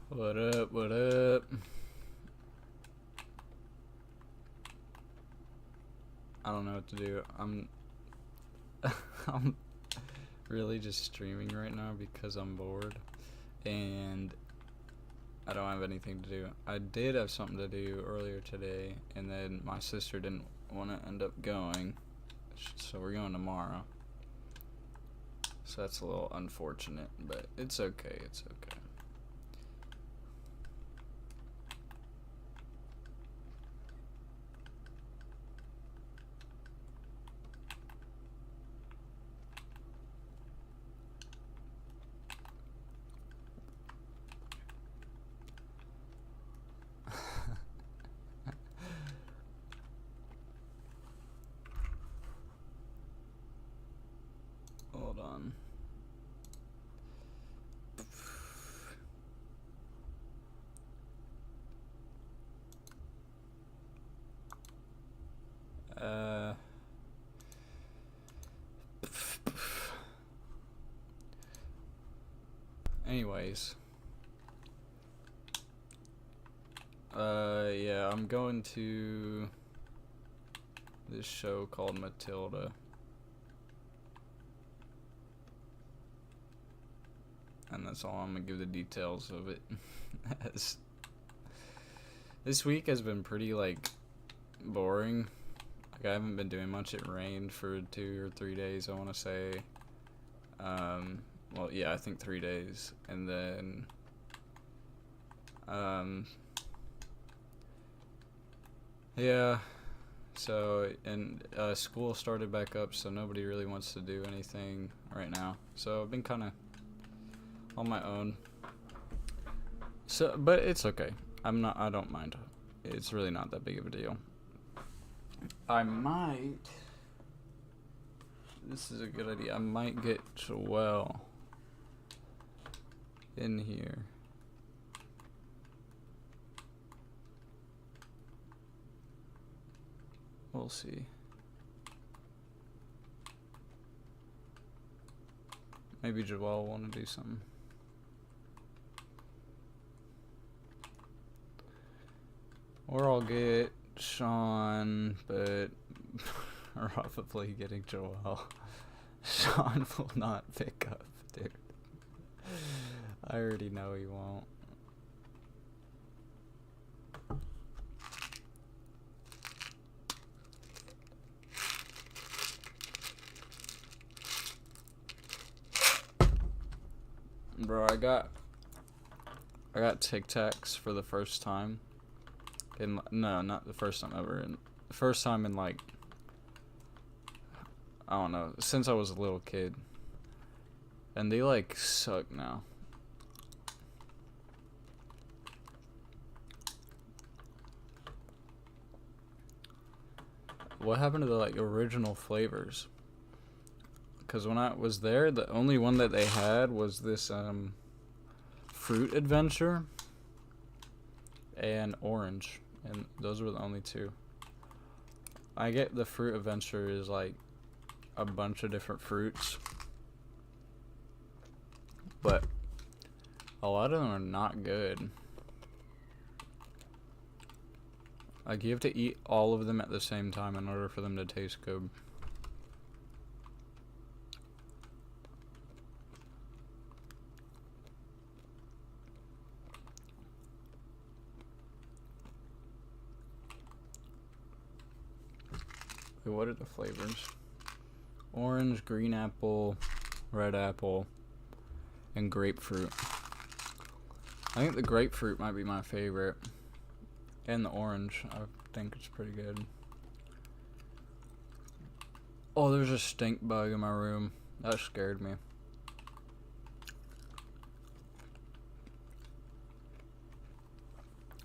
What up, what up? I don't know what to do. I'm really just streaming right now because I'm bored and I don't have anything to do. I did have something to do earlier today and then my sister didn't want to end up going, so we're going tomorrow. So that's a little unfortunate, but it's okay, it's okay. Hold on. Anyways. Yeah, I'm going to this show called Matilda. And that's all I'm gonna give the details of it. As this week has been pretty, like, boring. Like, I haven't been doing much. It rained for 2 or 3 days, I want to say. Well, yeah, I think 3 days. And then, yeah. So, and school started back up, so nobody really wants to do anything right now. So I've been kind of on my own. So, but it's okay. I don't mind. It's really not that big of a deal. I might, this is a good idea, I might get Joelle in here. We'll see. Maybe Joelle will want to do something. Or I'll get Sean, but probably getting Joelle. Sean will not pick up, dude. I already know he won't. Bro, I got Tic Tacs for the first time. No, not the first time ever. The first time in, like, I don't know, since I was a little kid. And they, like, suck now. What happened to the, like, original flavors? Because when I was there, the only one that they had was this fruit adventure and orange, and those were the only two. I get the fruit adventure is like a bunch of different fruits, but a lot of them are not good. Like, you have to eat all of them at the same time in order for them to taste good. Wait, what are the flavors? Orange, green apple, red apple, and grapefruit. I think the grapefruit might be my favorite. And the orange, I think it's pretty good. Oh, there's a stink bug in my room. That scared me.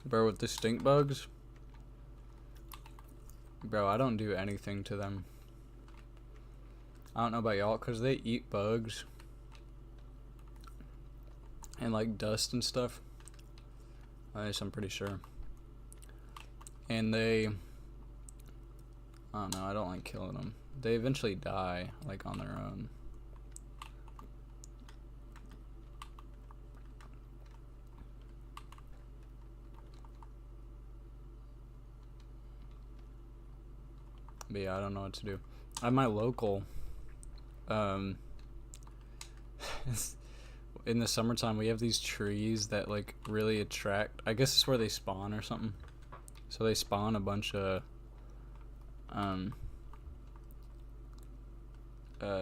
Bro, with the stink bugs, bro, I don't do anything to them. I don't know about y'all, because they eat bugs and, like, dust and stuff. At least I'm pretty sure. And they, I don't know, I don't like killing them. They eventually die, like, on their own. But yeah, I don't know what to do. At my local, um, in the summertime, we have these trees that like really attract. I guess it's where they spawn or something. So they spawn a bunch of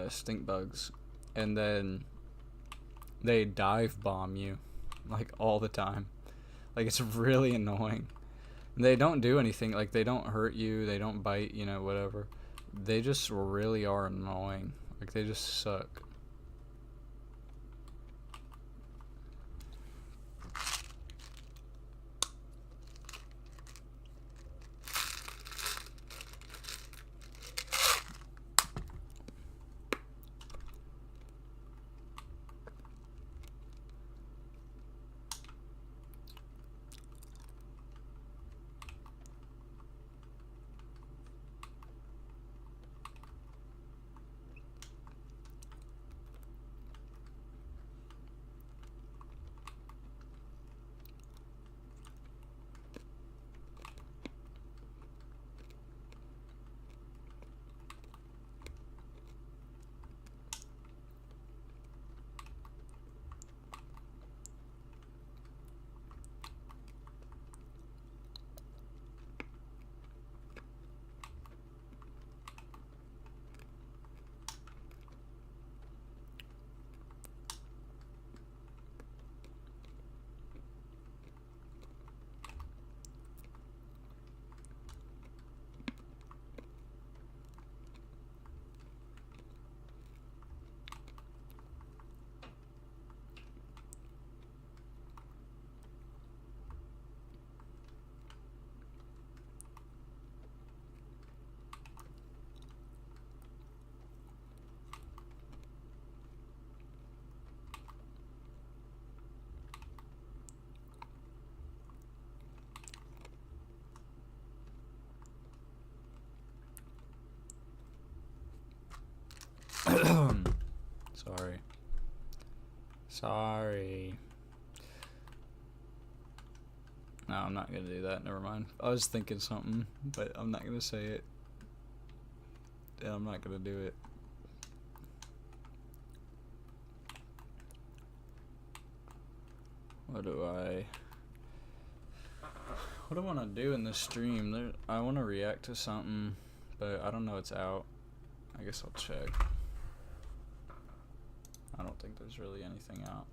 stink bugs, and then they dive bomb you like all the time. Like it's really annoying. They don't do anything, like they don't hurt you, they don't bite, you know, whatever. They just really are annoying. Like they just suck. Sorry. No, I'm not gonna do that. Never mind. I was thinking something, but I'm not gonna say it. And I'm not gonna do it. What do I want to do in this stream? I want to react to something, but I don't know it's out. I guess I'll check. I don't think there's really anything out.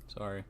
Sorry.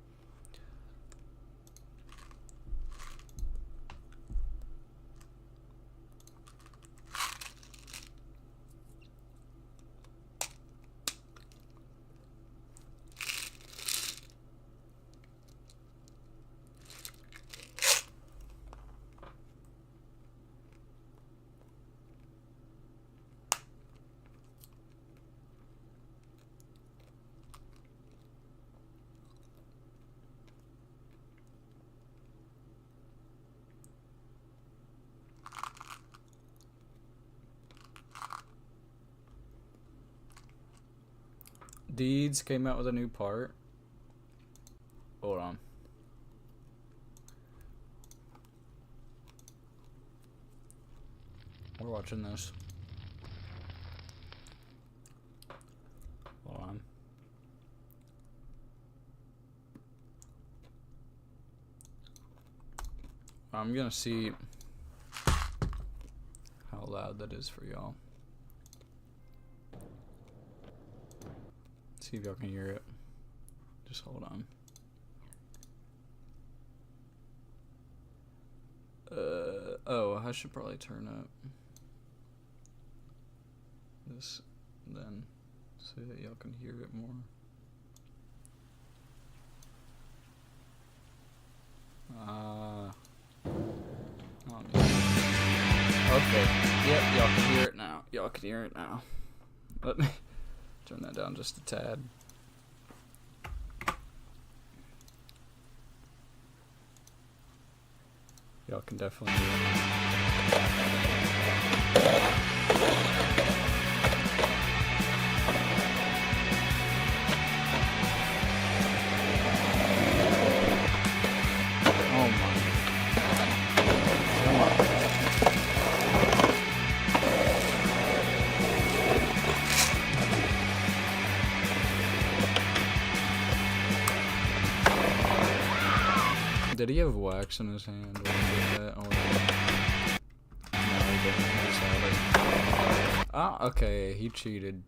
Deeds came out with a new part. Hold on. We're watching this. Hold on. I'm gonna see. loud that is for y'all. See if y'all can hear it. Just hold on. Oh, I should probably turn up this then so that y'all can hear it more. Okay. Yep, y'all can hear it now. Y'all can hear it now. Let me turn that down just a tad. Y'all can definitely hear it now. Did he have wax in his hand when he did that? Or... No, he didn't. He just had it. Ah, okay, he cheated.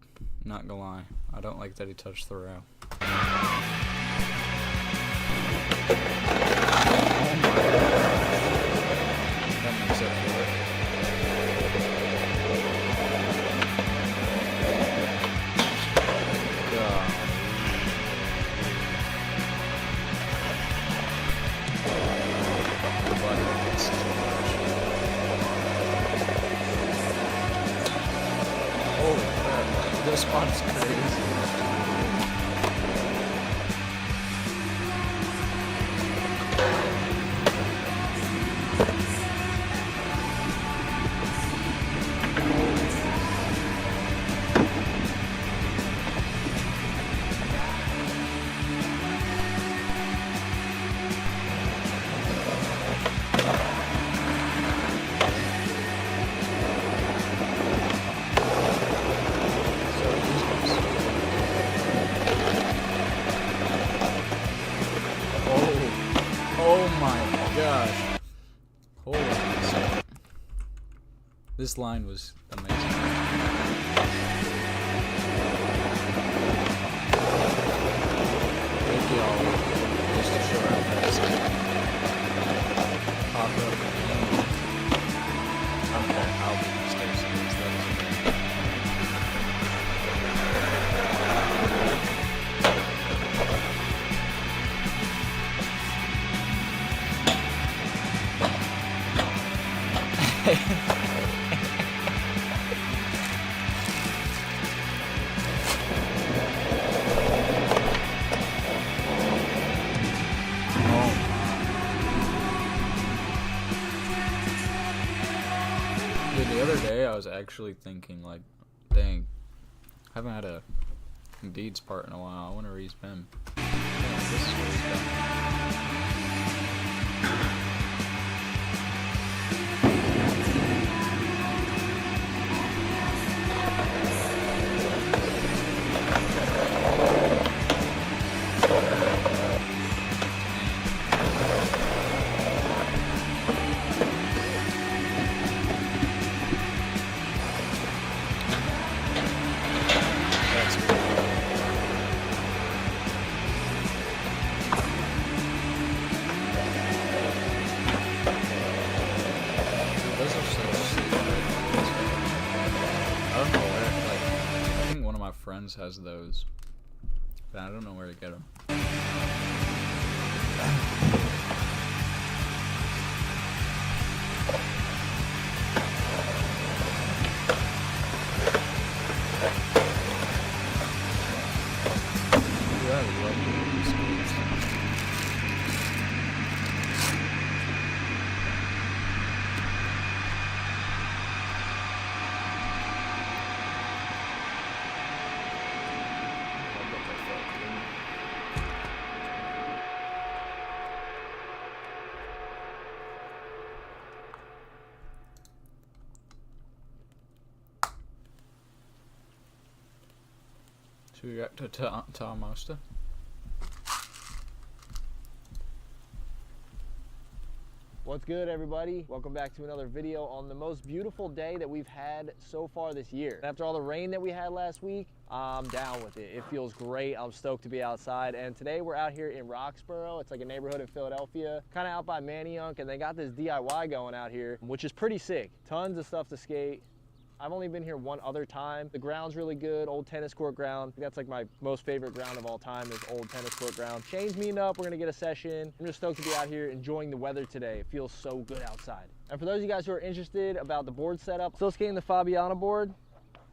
Not gonna lie. I don't like that he touched the rail. Oh my god. That makes up for it. This spot's crazy. This line was amazing. Thank you all just to show how fast pop up and I don't know how big the station is. The other day I was actually thinking like, dang, I haven't had a Indeed's part in a while. I wonder where he's been. Yeah, this is where he's been. Friends has those, but I don't know where to get them. Yeah, I love these schools. Should we get to Tom Master? What's good, everybody? Welcome back to another video on the most beautiful day that we've had so far this year. After all the rain that we had last week, I'm down with it. It feels great. I'm stoked to be outside. And today we're out here in Roxborough. It's like a neighborhood in Philadelphia, kind of out by Manayunk, and they got this DIY going out here, which is pretty sick. Tons of stuff to skate. I've only been here one other time. The ground's really good, old tennis court ground. That's like my most favorite ground of all time is old tennis court ground. Shane's meeting up, we're gonna get a session. I'm just stoked to be out here enjoying the weather today. It feels so good outside. And for those of you guys who are interested about the board setup, still skating the Fabiana board,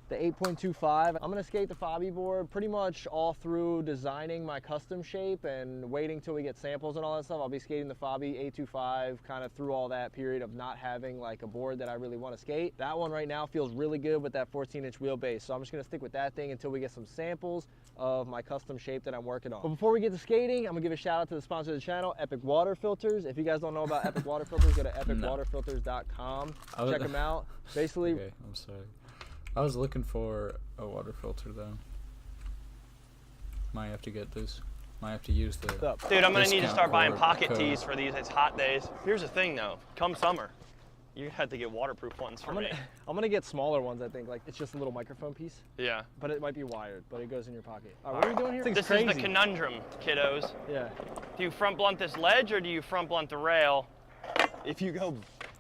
the 8.25. I'm gonna skate the Fabi board pretty much all through designing my custom shape and waiting till we get samples and all that stuff. I'll be skating the Fabi 825 kind of through all that period of not having like a board that I really want to skate. That one right now feels really good with that 14-inch wheelbase. So I'm just gonna stick with that thing until we get some samples of my custom shape that I'm working on. But before we get to skating, I'm gonna give a shout out to the sponsor of the channel, Epic Water Filters. If you guys don't know about Epic Water Filters, go to epicwaterfilters.com. Check them out. Basically, okay, I'm sorry. I was looking for a water filter though. Might have to get this. Might have to use the. Dude, I'm gonna need to start buying pocket code. tees for these. It's hot days. Here's the thing though, come summer, you have to get waterproof ones for me. I'm gonna get smaller ones, I think. Like it's just a little microphone piece. Yeah. But it might be wired, but it goes in your pocket. All right, what are we doing here? This is the conundrum, kiddos. Yeah. Do you front blunt this ledge or do you front blunt the rail? If you go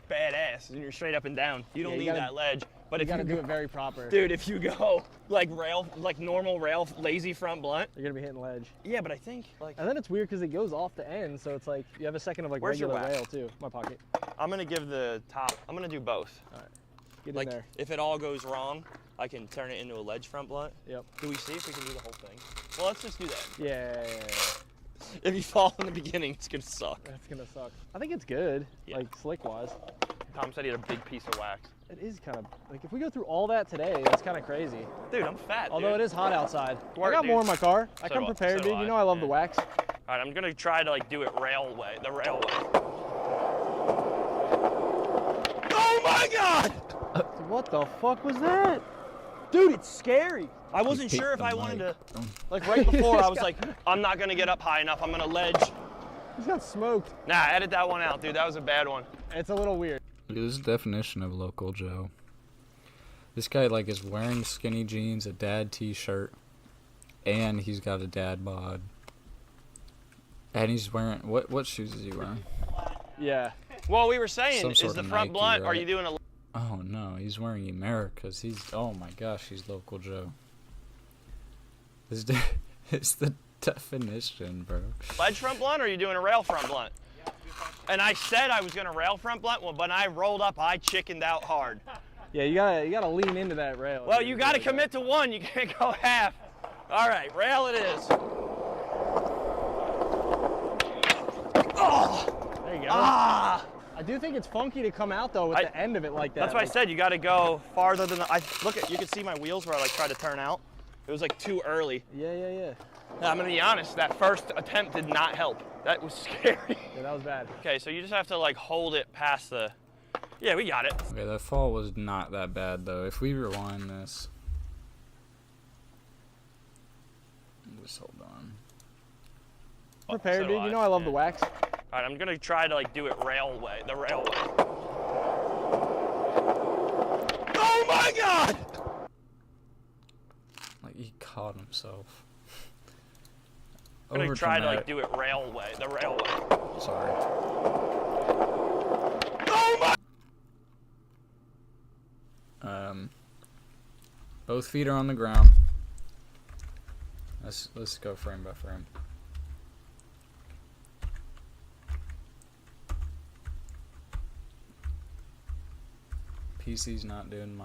badass and you're straight up and down, you don't need that ledge. But if you gotta do it very proper. Dude, if you go like normal rail, lazy front blunt, you're gonna be hitting ledge. Yeah, but I think like. And then it's weird because it goes off the end, so it's like you have a second of like regular rail too. My pocket. I'm gonna give the top. I'm gonna do both. All right. Get like in there. If it all goes wrong, I can turn it into a ledge front blunt. Yep. Do we see if we can do the whole thing? Well, let's just do that. Yeah. If you fall in the beginning, it's gonna suck. That's gonna suck. I think it's good, like slick wise. Tom said he had a big piece of wax. It is kind of, like if we go through all that today, that's kind of crazy. Dude, I'm fat, Although dude. it is hot outside. Work, I got more in my car. I So come prepared, dude. You know I love the wax. All right, I'm gonna try to like do it railway, the railway. Oh my God! What the fuck was that? Dude, it's scary. I wasn't sure if I wanted to, like right before I was like, I'm not gonna get up high enough, I'm gonna ledge. He's got smoked. Nah, edit that one out, dude, that was a bad one. It's a little weird. Look at this definition of local Joe. This guy like is wearing skinny jeans, a dad t-shirt, and he's got a dad bod. And he's wearing, what shoes is he wearing? Yeah. Well, we were saying, Some is the sort of front Nike, blunt, right? are you doing a... Oh no, he's wearing America's. He's, oh my gosh, he's local Joe. This it's the definition, bro. ledge front blunt or are you doing a rail front blunt? And I said I was gonna rail front blunt, well, but when I rolled up, I chickened out hard. Yeah, you gotta lean into that rail. Well, you gotta commit to one, you can't go half. All right, rail it is. Oh! There you go. Ah! I do think it's funky to come out though with the end of it like that. That's why I said you gotta go farther than look at, you can see my wheels where I like tried to turn out. It was like too early. Yeah. Now, I'm gonna be honest, that first attempt did not help. That was scary. Yeah, that was bad. Okay, so you just have to like hold it past the, yeah, we got it. Okay, that fall was not that bad though. If we rewind this, just hold on. Prepared, dude. You know I love the wax. All right, I'm gonna try to like do it railway, the railway. Oh my God! Like he caught himself. I'm gonna try to like do it railway, the railway. Sorry. Oh my! Both feet are on the ground. Let's go frame by frame. PC's not doing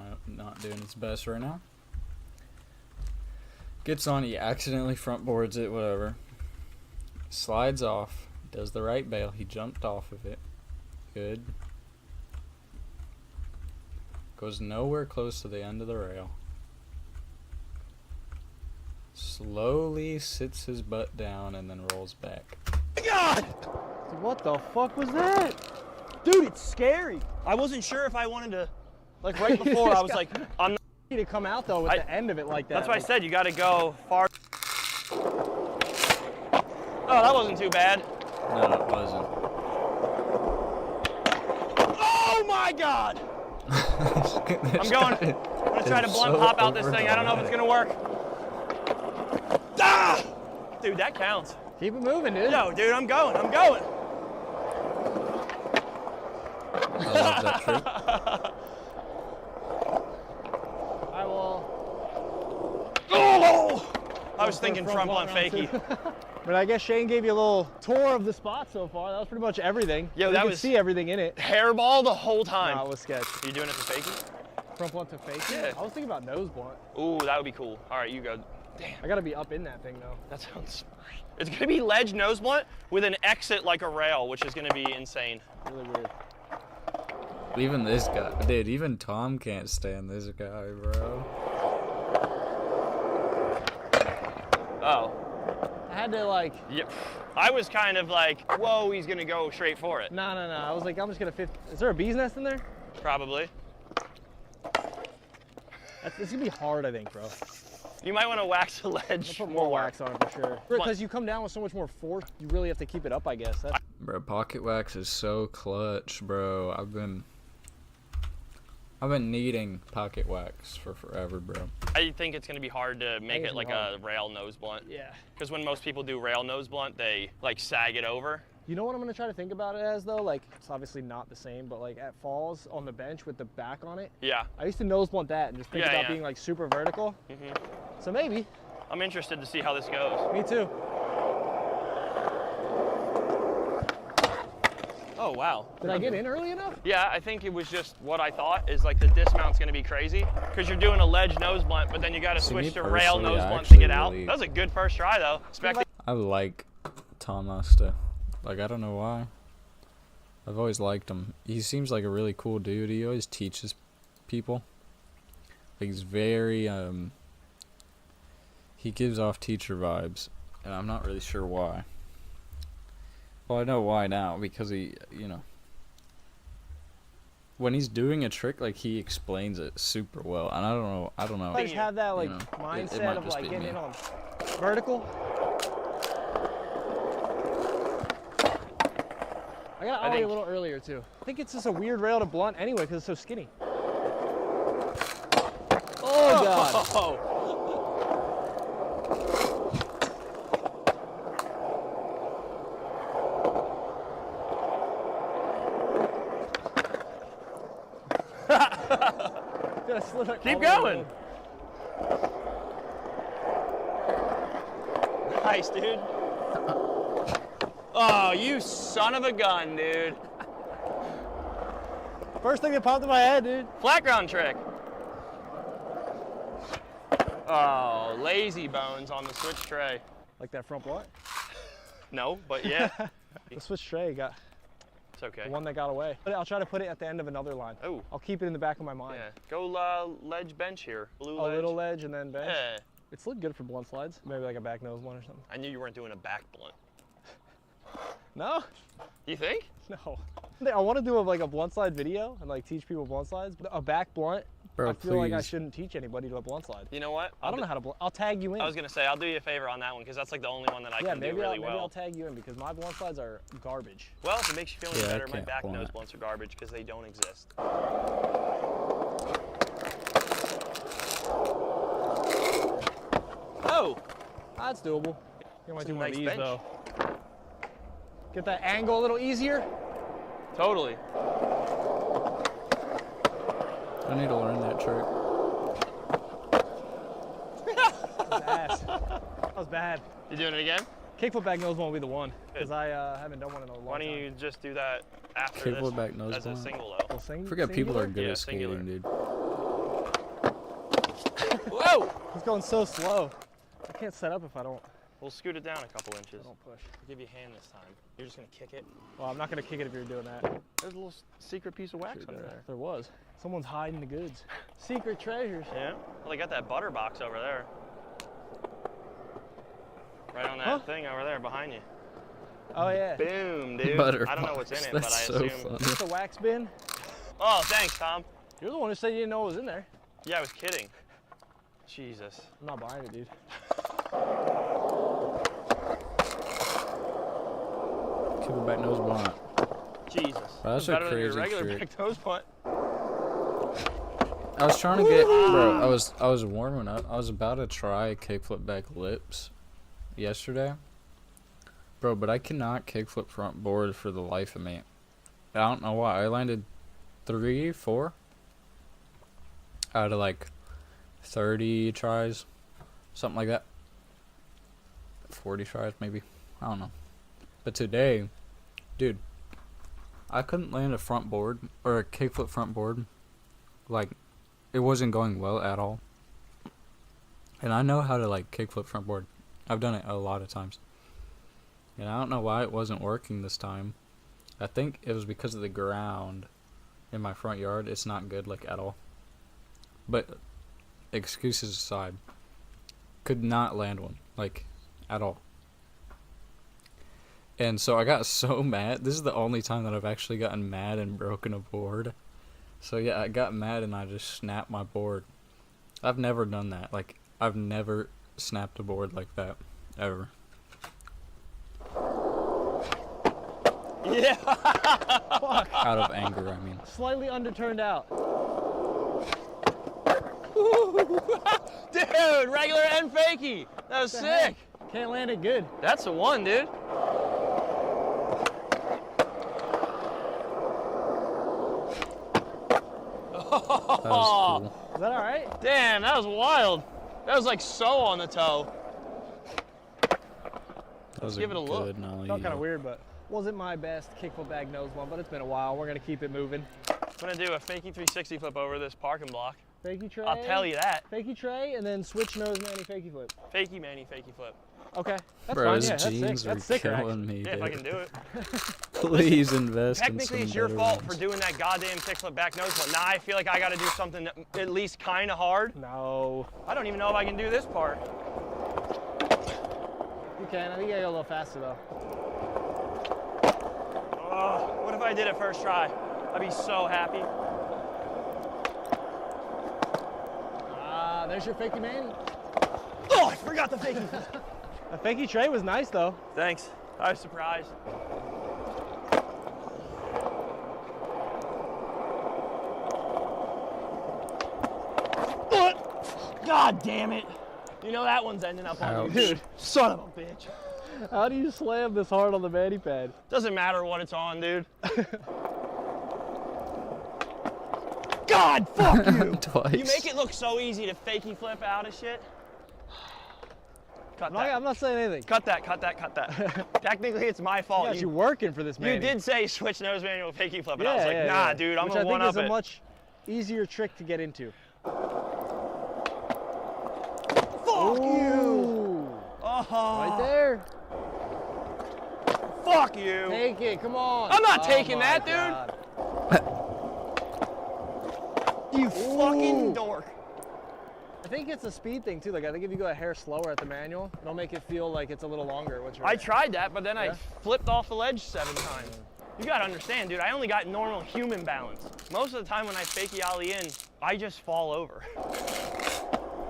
its best right now. Gets on, he accidentally front boards it, whatever. Slides off, does the right bail. He jumped off of it. Good. Goes nowhere close to the end of the rail. Slowly sits his butt down and then rolls back. God! What the fuck was that? Dude, it's scary. I wasn't sure if I wanted to, like right before I was like, I'm not to come out though with the end of it like that. That's why I said you gotta go far. Oh, that wasn't too bad. No, it wasn't. my God! I'm gonna try to blunt so pop out this thing. I don't know if it's gonna work. Ah! Dude, that counts. Keep it moving, dude. Yo, dude, I'm going. I'm going. I love that trick. I will. Oh! I was thinking Front front blunt round fakie. two. But I guess Shane gave you a little tour of the spot so far. That was pretty much everything. Yo, You that could was- see everything in it. Hairball the whole time. Nah, it was sketch. Are you doing it to fakie? Front blunt to face. Yeah. I was thinking about nose blunt. Ooh, that would be cool. All right, you go. Damn, I gotta be up in that thing though. that sounds. It's gonna be ledge nose blunt with an exit like a rail, which is gonna be insane. Really weird. Even this guy, dude, even Tom can't stand this guy, bro. Oh. I had to like. Yep. I was kind of like, whoa, he's gonna go straight for it. No. I was like, I'm just gonna fit. Is there a bee's nest in there? Probably. It's gonna be hard, I think, bro. You might want to wax the ledge Put more wax on it for sure. What? Because you come down with so much more force, you really have to keep it up, I guess. That's, Bro, pocket wax is so clutch, bro. I've been needing pocket wax for forever, bro. I think it's gonna be hard to make it's it like hard. a rail nose blunt. yeah. Because when most people do rail nose blunt, they like sag it over. You know what I'm gonna try to think about it as though? Like, it's obviously not the same, but like at Falls on the bench with the back on it, Yeah. I used to nose blunt that and just think Yeah, about yeah. being like super vertical. So maybe. I'm interested to see how this goes. Me too. Oh, wow. Did I get in early enough? Yeah, I think it was just what I thought is like the dismount's gonna be crazy because you're doing a ledge nose blunt, but then you gotta See, me switch to rail personally, nose I blunt to get actually out. really- That was a good first try though. I like Tom Asta. Like, I don't know why. I've always liked him. He seems like a really cool dude. He always teaches people. Like, he's very, he gives off teacher vibes. And I'm not really sure why. Well, I know why now, because he, you know, when he's doing a trick, like, he explains it super well. And I don't know. I just have that like you know, it mindset might of just like be getting me. in on vertical. I got ollie a little earlier too. I think it's just a weird rail to blunt anyway because it's so skinny. Oh God! Oh, Dude, I slid all keep the way going. in. Nice, dude. Oh, you son of a gun, dude. First thing that popped in my head, dude. Flat ground trick. Oh, lazy bones on the switch tray. Like that front blunt. No, but yeah, The switch tray got it's okay. the one that got away. But I'll try to put it at the end of another line. Oh, I'll keep it in the back of my mind. yeah. Go ledge bench here. Blue A ledge. little ledge and then bench. Yeah. It's looked good for blunt slides. Maybe like a back nose one or something. I knew you weren't doing a back blunt. No, You think? no. I want to do like a blunt slide video and like teach people blunt slides. But a back blunt, Bro, I feel like I please. shouldn't teach anybody to a blunt slide. You know what? I don't know how to blunt. I'll tag you in. I was gonna say I'll do you a favor on that one because that's like the only one that I yeah, can do maybe really maybe I'll well. tag you in because my blunt slides are garbage. Well, if it makes you feel any Yeah, I better, my can't back blunt. nose blunts are garbage because they don't exist. Oh, That's doable. You might It's do a one of nice these bench. though. Get that angle a little easier. totally. I need to learn that trick. That was ass. That was bad. You doing it again? Kickflip back nose one will be the one because I haven't done one in a long Why don't time. you just do that after Kickflip this back nose as a blunt. single though? Well, I forget people are good Yeah, at skating, singular. dude. Whoa! He's going so slow. I can't set up if I don't We'll scoot it down a couple inches. push. I'll give you a hand this time. You're just gonna kick it. Well, I'm not gonna kick it if you're doing that. There's a little secret piece of wax Should under do there. that. There was. Someone's hiding the goods. Secret treasures. Yeah. Well, they got that butter box over there. Right on that Huh? thing over there behind you. Oh yeah. Boom, dude. Butter I don't know what's in box. it, but I That's so assume. funny. It's a wax bin. Oh, thanks, Tom. You're the one who said you didn't know what was in there. Yeah, I was kidding. Jesus. I'm not buying it, dude. Kickflip back nose blunt. Jesus. That's a better than your crazy regular trick. back toes punt. I was trying to get, bro. I was warming up. I was about to try kickflip back lips yesterday, bro. But I cannot kickflip front board for the life of me. I don't know why. I landed 3, 4 out of like 30 tries, something like that. 40 tries maybe. I don't know. But today, dude, I couldn't land a front board or a kickflip front board. Like, it wasn't going well at all. And I know how to like kickflip front board. I've done it a lot of times. And I don't know why it wasn't working this time. I think it was because of the ground in my front yard. It's not good like at all. But excuses aside, could not land one like at all. And so I got so mad. This is the only time that I've actually gotten mad and broken a board. So yeah, I got mad and I just snapped my board. I've never done that. Like, I've never snapped a board like that, ever. Yeah. Out of anger, I mean. Slightly underturned out. Dude, regular and fakie. That was sick. Can't land it good. That's the one, dude. That was cool. Is that all right? Damn, that was wild. That was like so on the toe. That was give it a look. good nollie. Felt kind of weird, but wasn't my best kickflip bag nose one, but it's been a while. We're gonna keep it moving. I'm gonna do a fakie 360 flip over this parking block. Fakie tray. I'll tell you that. Fakie tray, and then switch nose manny fakie flip. Fakie manny, fakie flip. Okay, that's Bro, fine. his Yeah, that's sick. jeans That's are sicker, actually. killing me, Yeah, dude. if I can do it. Please invest in some Technically, it's your better fault ones. for doing that goddamn kickflip back nose flip. Now I feel like I gotta do something at least kind of hard. No, I don't even know if I can do this part. you can. I think you gotta go a little faster though. Oh, what if I did it first try? I'd be so happy. Ah, there's your fakie manny. Oh, I forgot the fakie flip. The fakie tray was nice though. Thanks. I was surprised. God damn it. You know that one's ending up on you. Ouch. Dude, son of a bitch. How do you slam this hard on the manny pad? Doesn't matter what it's on, dude. God, fuck you. Twice. You make it look so easy to fakey flip out of shit. Cut that. I'm not saying anything. Cut that, cut that, cut that. Technically, it's my fault. Yeah, you working for this You manny. did say switch nose manual fakey flip, and I was like, nah, dude, I'm Which gonna one I up think is it. a much easier trick to get into. Fuck you! Ooh, Oh, right there. fuck you! Take it, come on. I'm not Oh taking my that, dude. God. You fucking dork. I think it's a speed thing too. Like I think if you go a hair slower at the manual, it'll make it feel like it's a little longer. Once you're I tried that, but then I Yeah? flipped off the ledge 7 times. You gotta understand, dude, I only got normal human balance. Most of the time when I fakie ollie in, I just fall over.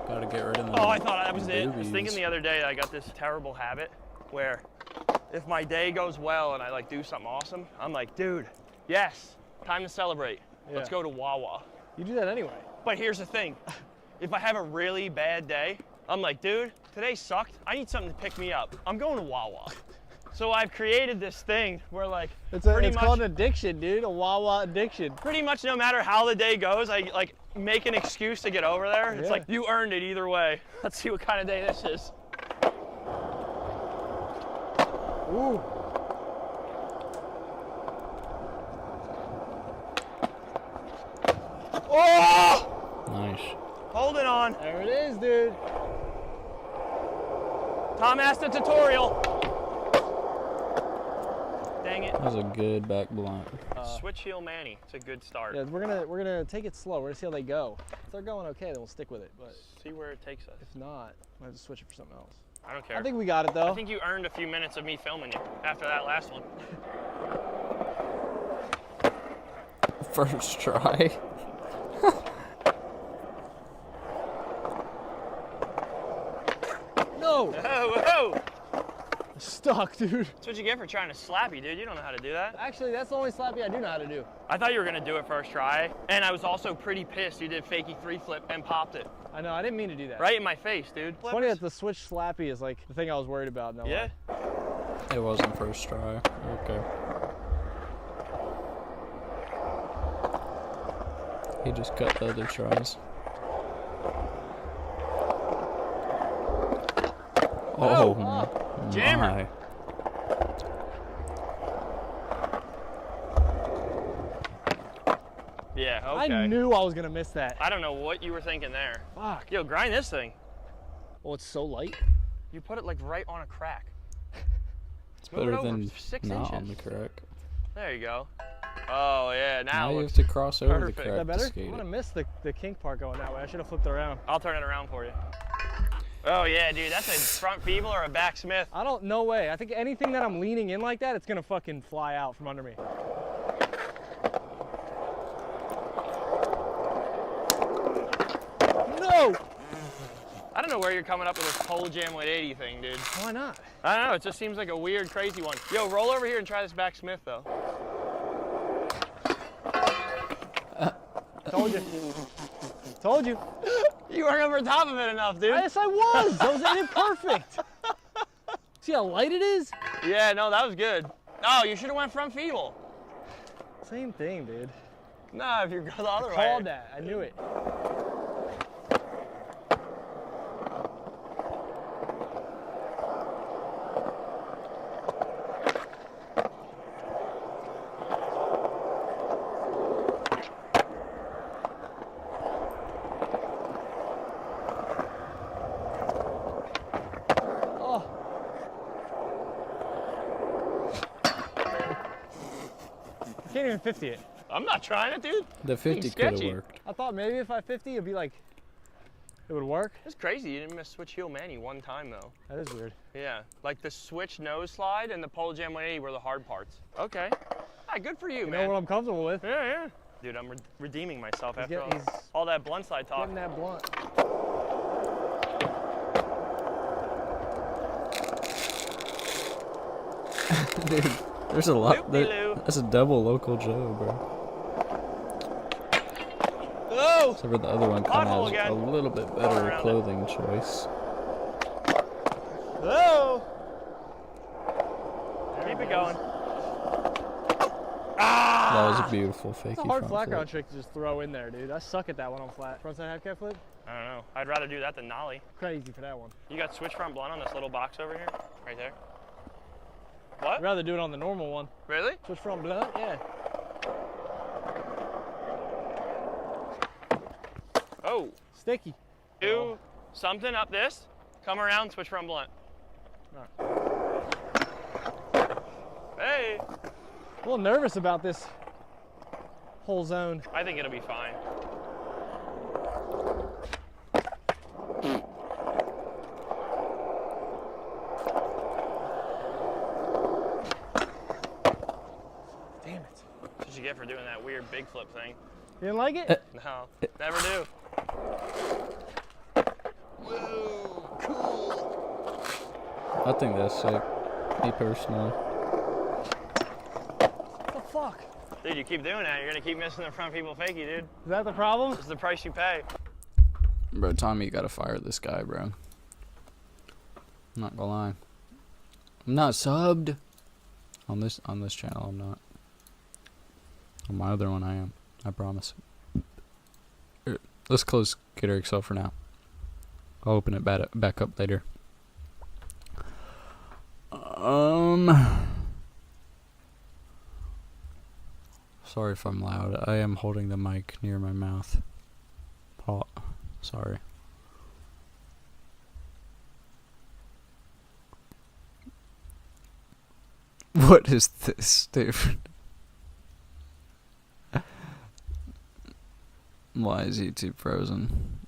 Gotta get rid of them. Oh, I thought that was it. I was boobies. thinking the other day I got this terrible habit where if my day goes well and I like do something awesome, I'm like, dude, yes, time to celebrate. Let's Yeah. go to Wawa. You do that anyway. But here's the thing. If I have a really bad day, I'm like, dude, today sucked. I need something to pick me up. I'm going to Wawa. So I've created this thing where like It's pretty called an addiction, dude. A Wawa addiction. pretty much no matter how the day goes, I like make an excuse to get over there. It's Yeah. like you earned it either way. Let's see what kind of day this is. Ooh. Oh! Nice. Holding on. There it is, dude. Tom asked a tutorial. Dang it. That was a good back blunt. Switch heel Manny. It's a good start. Yeah, we're gonna take it slow. We're gonna see how they go. If they're going okay, then we'll stick with it. But See where it takes us. if not, we'll have to switch it for something else. I don't care. I think we got it though. I think you earned a few minutes of me filming you after that last one. First try. No. Oh, whoa! Stuck, dude. That's what you get for trying to slap you, dude. You don't know how to do that. Actually, that's the only slappy I do know how to do. I thought you were gonna do it first try, and I was also pretty pissed you did fakey 3-flip and popped it. I know, I didn't mean to do that. Right in my face, dude. It's funny that the switch slappy is like the thing I was worried about. No Yeah. It wasn't first try. Okay. He just cut the other tries. Oh, my. Jammer. Yeah, okay. I knew I was gonna miss that. I don't know what you were thinking there. Fuck. Yo, grind this thing. Oh, it's so light. You put it like right on a crack. It's Move it better over than 6 not on the inches. crack. There you go. Oh yeah, now Now it you have looks to cross over perfect. the Is crack Is that to better? skate I'm gonna it. miss the kink part going that way. I should have flipped around. I'll turn it around for you. Oh yeah, dude, that's a front feeble or a back Smith. I don't, no way. I think anything that I'm leaning in like that, it's gonna fucking fly out from under me. No! I don't know where you're coming up with this pole jam 180 thing, dude. Why not? I don't know, it just seems like a weird, crazy one. Yo, roll over here and try this back Smith though. Told you. Told you. You weren't over top of it enough, dude. Yes, I was. I was in it perfect. See how light it is? Yeah, no, that was good. Oh, you should have went front feeble. Same thing, dude. Nah, if you go the other way. Called that. I knew it. Oh. Can't even 50 it. I'm not trying it, dude. The 50 Being could have sketchy. worked. I thought maybe if I 50, it'd be like, it would work. It's crazy, you didn't miss switch heel Manny one time though. That is weird. Yeah, like the switch nose slide and the pole jam 180 were the hard parts. Okay. Ah, good for you, You man. know what I'm comfortable with? Yeah, yeah. Dude, I'm redeeming myself after getting- he's all that blunt slide talk. Getting that blunt. Dude, there's a lot. Loop-de-loo. That's a double local Joe, bro. Oh! Except for the other one kind Pothole of has again. a little bit Going better around it. clothing choice. Hello! Keep it going. Ah! That was a beautiful fakey It's a hard front flat ground flip. trick to just throw in there, dude. I suck at that one on flat. Frontside half cat flip? I don't know. I'd rather do that than nollie. Crazy for that one. You got switch front blunt on this little box over here? Right there. What? I'd rather do it on the normal one. Really? Switch front blunt, yeah. Oh. Sticky. Do something up this, come around, switch front blunt. Hey! A little nervous about this whole zone. I think it'll be fine. Damn it. That's what you get for doing that weird big flip thing. You didn't like it? No, never do. I think that's sick. Me personally. What the fuck? Dude, you keep doing that, you're gonna keep missing the front people fakey, dude. Is that the problem? This is the price you pay. Bro, Tommy, you gotta fire this guy, bro. I'm not gonna lie. I'm not subbed. On this channel, I'm not. On my other one, I am. I promise. Here, let's close Gator XL for now. I'll open it back up later. Sorry if I'm loud. I am holding the mic near my mouth. Paul, sorry. What is this, dude? Why is YouTube frozen?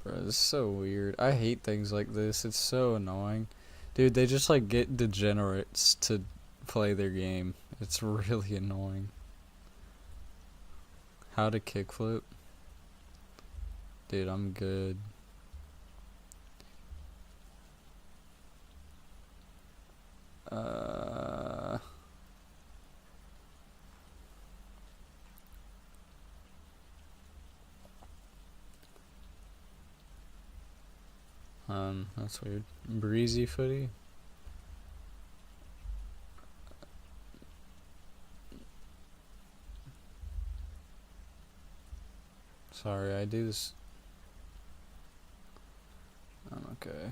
Bro, this is so weird. I hate things like this. It's so annoying. Dude, they just like get degenerates to play their game. It's really annoying. How to kickflip? Dude, I'm good. That's weird. Breezy footy. Sorry, I do this. I'm okay.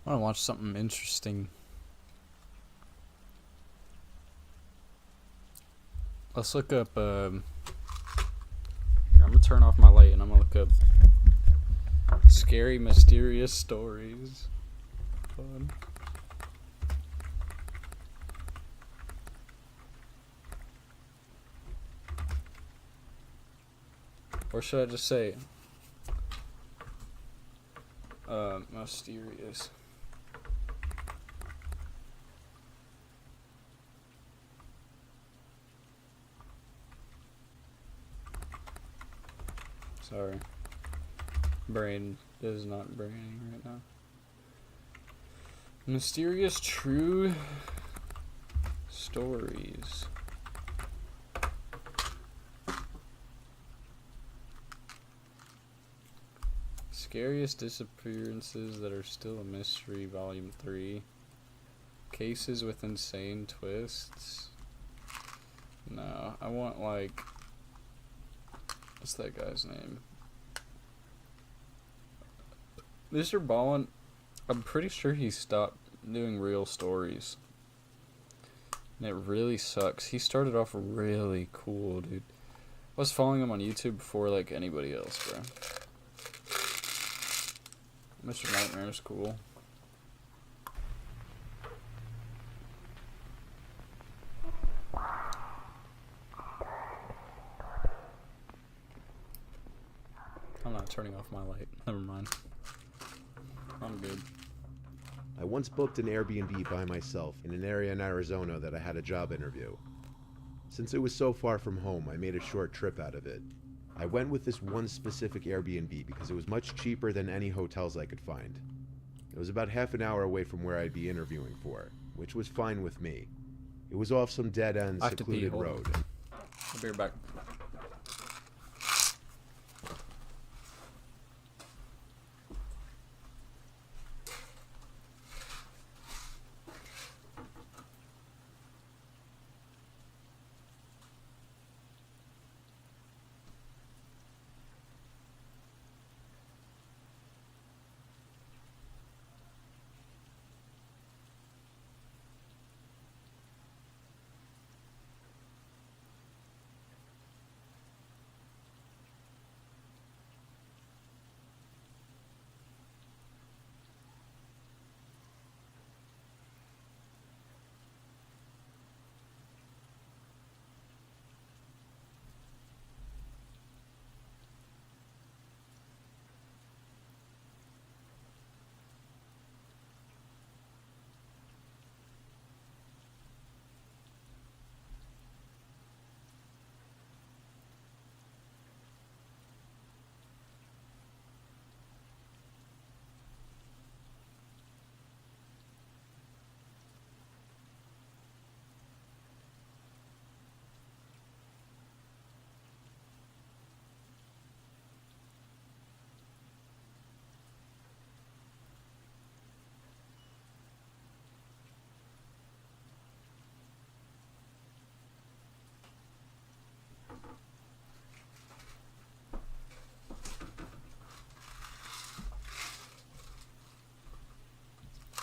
I want to watch something interesting. Let's look up. I'm gonna turn off my light and I'm gonna look up scary, mysterious stories. Fun. Or should I just say, mysterious? Sorry. Brain is not braining right now. Mysterious true stories. Scariest disappearances that are still a mystery, Volume 3. Cases with insane twists. No, I want like... What's that guy's name? Mr. Ballin, I'm pretty sure he stopped doing real stories. And it really sucks. He started off really cool, dude. I was following him on YouTube before like anybody else, bro. Mr. Nightmare is cool. I'm not turning off my light. Never mind. I'm good. I once booked an Airbnb by myself in an area in Arizona that I had a job interview. Since it was so far from home, I made a short trip out of it. I went with this one specific Airbnb because it was much cheaper than any hotels I could find. It was about half an hour away from where I'd be interviewing for, which was fine with me. It was off some dead-end, I have to pee, secluded hold on. road. I'll be right back.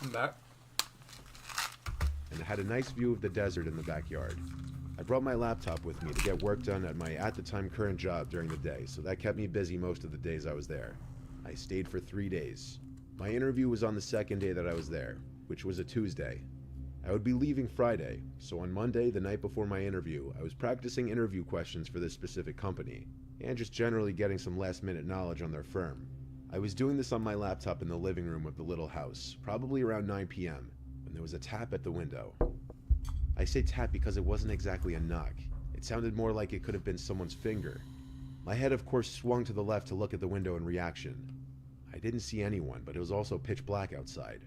I'm back. And had a nice view of the desert in the backyard. I brought my laptop with me to get work done at my at-the-time current job during the day, so that kept me busy most of the days I was there. I stayed for 3 days. My interview was on the second day that I was there, which was a Tuesday. I would be leaving Friday, so on Monday, the night before my interview, I was practicing interview questions for this specific company, and just generally getting some last-minute knowledge on their firm. I was doing this on my laptop in the living room of the little house, probably around 9 p.m., when there was a tap at the window. I say tap because it wasn't exactly a knock. It sounded more like it could have been someone's finger. My head of course swung to the left to look at the window in reaction. I didn't see anyone, but it was also pitch black outside.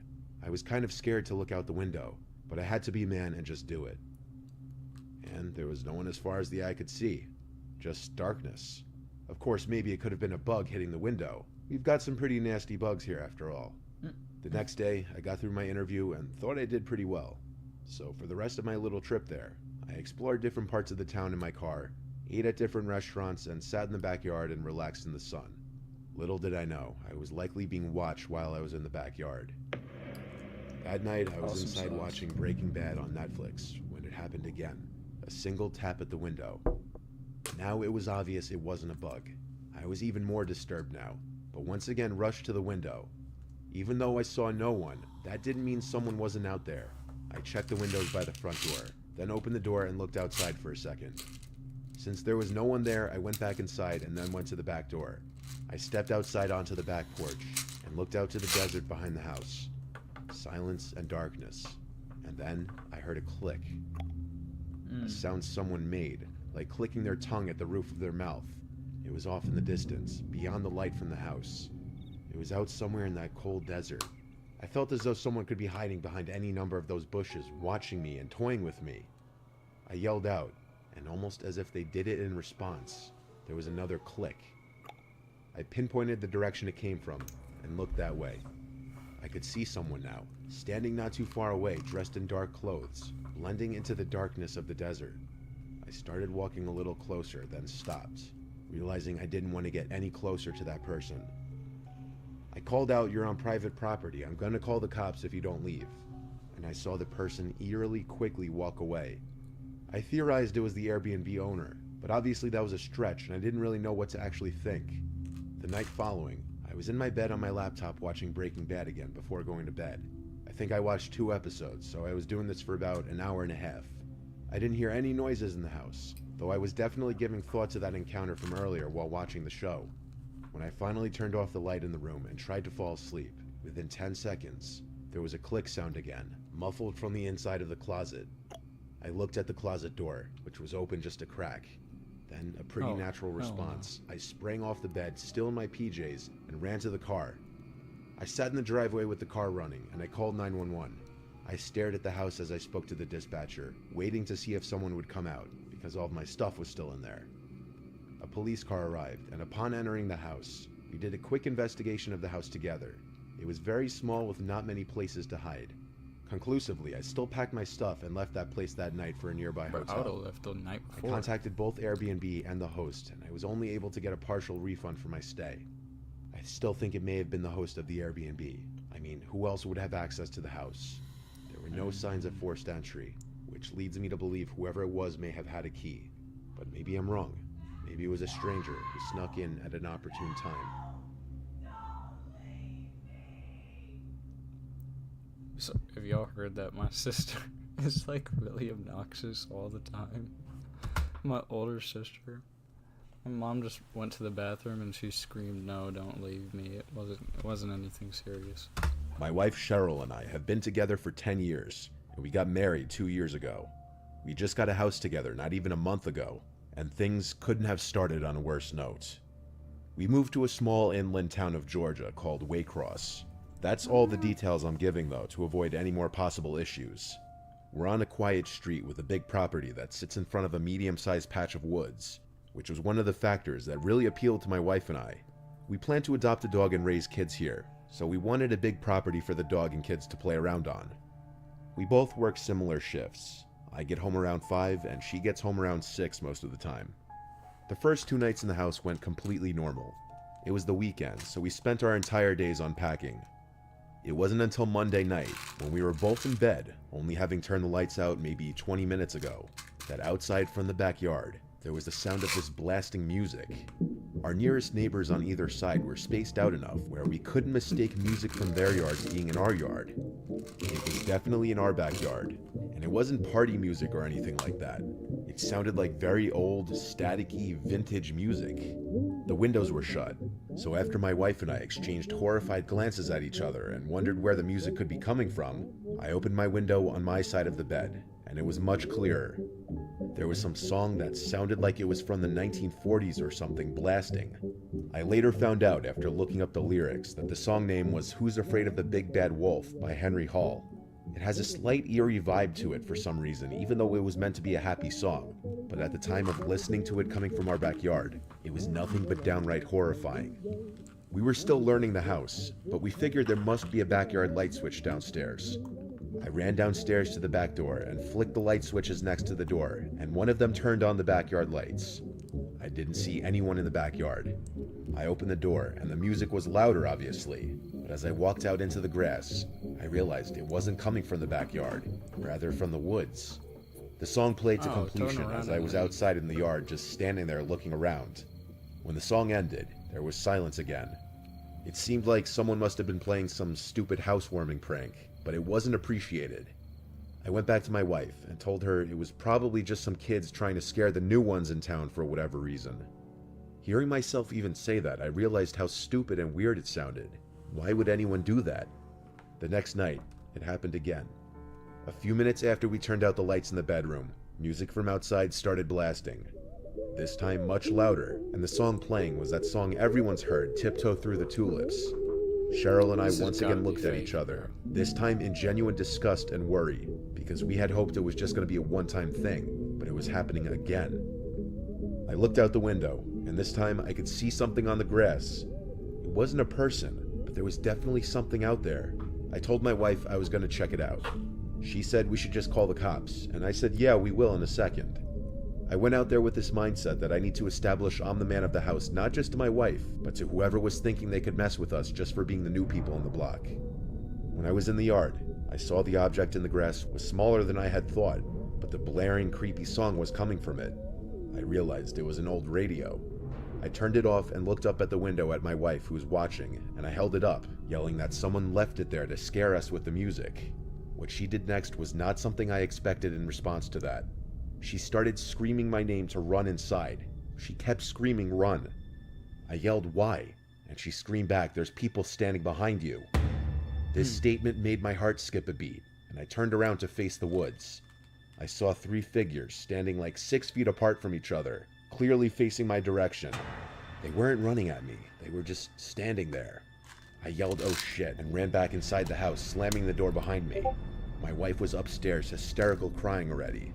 I was kind of scared to look out the window, but I had to be a man and just do it. And there was no one as far as the eye could see. Just darkness. Of course, maybe it could have been a bug hitting the window. We've got some pretty nasty bugs here after all. The next day, I got through my interview and thought I did pretty well. So for the rest of my little trip there, I explored different parts of the town in my car, ate at different restaurants, and sat in the backyard and relaxed in the sun. Little did I know, I was likely being watched while I was in the backyard. That night, I was inside watching Breaking Bad on Netflix when it happened again. A single tap at the window. Now it was obvious it wasn't a bug. I was even more disturbed now, but once again rushed to the window. Even though I saw no one, that didn't mean someone wasn't out there. I checked the windows by the front door, then opened the door and looked outside for a second. Since there was no one there, I went back inside and then went to the back door. I stepped outside onto the back porch and looked out to the desert behind the house. Silence and darkness. And then I heard a click. A sound someone made, like clicking their tongue at the roof of their mouth. It was off in the distance, beyond the light from the house. It was out somewhere in that cold desert. I felt as though someone could be hiding behind any number of those bushes, watching me and toying with me. I yelled out, and almost as if they did it in response, there was another click. I pinpointed the direction it came from, and looked that way. I could see someone now, standing not too far away, dressed in dark clothes, blending into the darkness of the desert. I started walking a little closer, then stopped, realizing I didn't want to get any closer to that person. I called out, "You're on private property. I'm gonna call the cops if you don't leave." And I saw the person eerily quickly walk away. I theorized it was the Airbnb owner, but obviously that was a stretch and I didn't really know what to actually think. The night following, I was in my bed on my laptop watching Breaking Bad again before going to bed. I think I watched 2 episodes, so I was doing this for about an hour and a half. I didn't hear any noises in the house, though I was definitely giving thought to that encounter from earlier while watching the show. When I finally turned off the light in the room and tried to fall asleep, within 10 seconds, there was a click sound again, muffled from the inside of the closet. I looked at the closet door, which was open just a crack. Then, a pretty natural response, I sprang off the bed, still in my PJs, and ran to the car. I sat in the driveway with the car running, and I called 911. I stared at the house as I spoke to the dispatcher, waiting to see if someone would come out, because all of my stuff was still in there. A police car arrived, and upon entering the house, we did a quick investigation of the house together. It was very small with not many places to hide. Conclusively, I still packed my stuff and left that place that night for a nearby I would hotel. have left the night I before. contacted both Airbnb and the host, and I was only able to get a partial refund for my stay. I still think it may have been the host of the Airbnb. I mean, who else would have access to the house? There were no signs of forced entry, which leads me to believe whoever it was may have had a key. But maybe I'm wrong. Maybe it was a stranger who snuck in at an opportune time. So, have y'all heard that my sister is like really obnoxious all the time? My older sister. My mom just went to the bathroom and she screamed, "No, don't leave me." It wasn't anything serious. My wife Cheryl and I have been together for 10 years, and we got married 2 years ago. We just got a house together not even a month ago, and things couldn't have started on a worse note. We moved to a small inland town of Georgia called Waycross. That's all the details I'm giving though, to avoid any more possible issues. We're on a quiet street with a big property that sits in front of a medium-sized patch of woods, which was one of the factors that really appealed to my wife and I. We plan to adopt a dog and raise kids here, so we wanted a big property for the dog and kids to play around on. We both work similar shifts. I get home around 5 and she gets home around 6 most of the time. The first 2 nights in the house went completely normal. It was the weekend, so we spent our entire days unpacking. It wasn't until Monday night, when we were both in bed, only having turned the lights out maybe 20 minutes ago, that outside from the backyard, there was the sound of this blasting music. Our nearest neighbors on either side were spaced out enough where we couldn't mistake music from their yards being in our yard. It was definitely in our backyard, and it wasn't party music or anything like that. It sounded like very old, staticky, vintage music. The windows were shut, so after my wife and I exchanged horrified glances at each other and wondered where the music could be coming from, I opened my window on my side of the bed and it was much clearer. There was some song that sounded like it was from the 1940s or something blasting. I later found out after looking up the lyrics that the song name was Who's Afraid of the Big Bad Wolf by Henry Hall. It has a slight eerie vibe to it for some reason, even though it was meant to be a happy song. But at the time of listening to it coming from our backyard, it was nothing but downright horrifying. We were still learning the house, but we figured there must be a backyard light switch downstairs. I ran downstairs to the back door and flicked the light switches next to the door, and one of them turned on the backyard lights. I didn't see anyone in the backyard. I opened the door, and the music was louder, obviously, but as I walked out into the grass, I realized it wasn't coming from the backyard, rather from the woods. The song played to completion as I was outside in the yard just standing there looking around. When the song ended, there was silence again. It seemed like someone must have been playing some stupid housewarming prank, but it wasn't appreciated. I went back to my wife and told her it was probably just some kids trying to scare the new ones in town for whatever reason. Hearing myself even say that, I realized how stupid and weird it sounded. Why would anyone do that? The next night, it happened again. A few minutes after we turned out the lights in the bedroom, music from outside started blasting. This time much louder, and the song playing was that song everyone's heard, Tiptoe Through the Tulips. Cheryl and I once again looked at each other, this time in genuine disgust and worry, because we had hoped it was just going to be a one-time thing, but it was happening again. I looked out the window, and this time I could see something on the grass. It wasn't a person, but there was definitely something out there. I told my wife I was going to check it out. She said we should just call the cops, and I said yeah, we will in a second. I went out there with this mindset that I need to establish I'm the man of the house, not just to my wife, but to whoever was thinking they could mess with us just for being the new people on the block. When I was in the yard, I saw the object in the grass was smaller than I had thought, but the blaring, creepy song was coming from it. I realized it was an old radio. I turned it off and looked up at the window at my wife who was watching, and I held it up, yelling that someone left it there to scare us with the music. What she did next was not something I expected in response to that. She started screaming my name to run inside. She kept screaming, "Run." I yelled, "Why?" And she screamed back, "There's people standing behind you." This statement made my heart skip a beat, and I turned around to face the woods. I saw 3 figures standing like 6 feet apart from each other, clearly facing my direction. They weren't running at me, they were just standing there. I yelled, "Oh shit," and ran back inside the house, slamming the door behind me. My wife was upstairs, hysterical, crying already.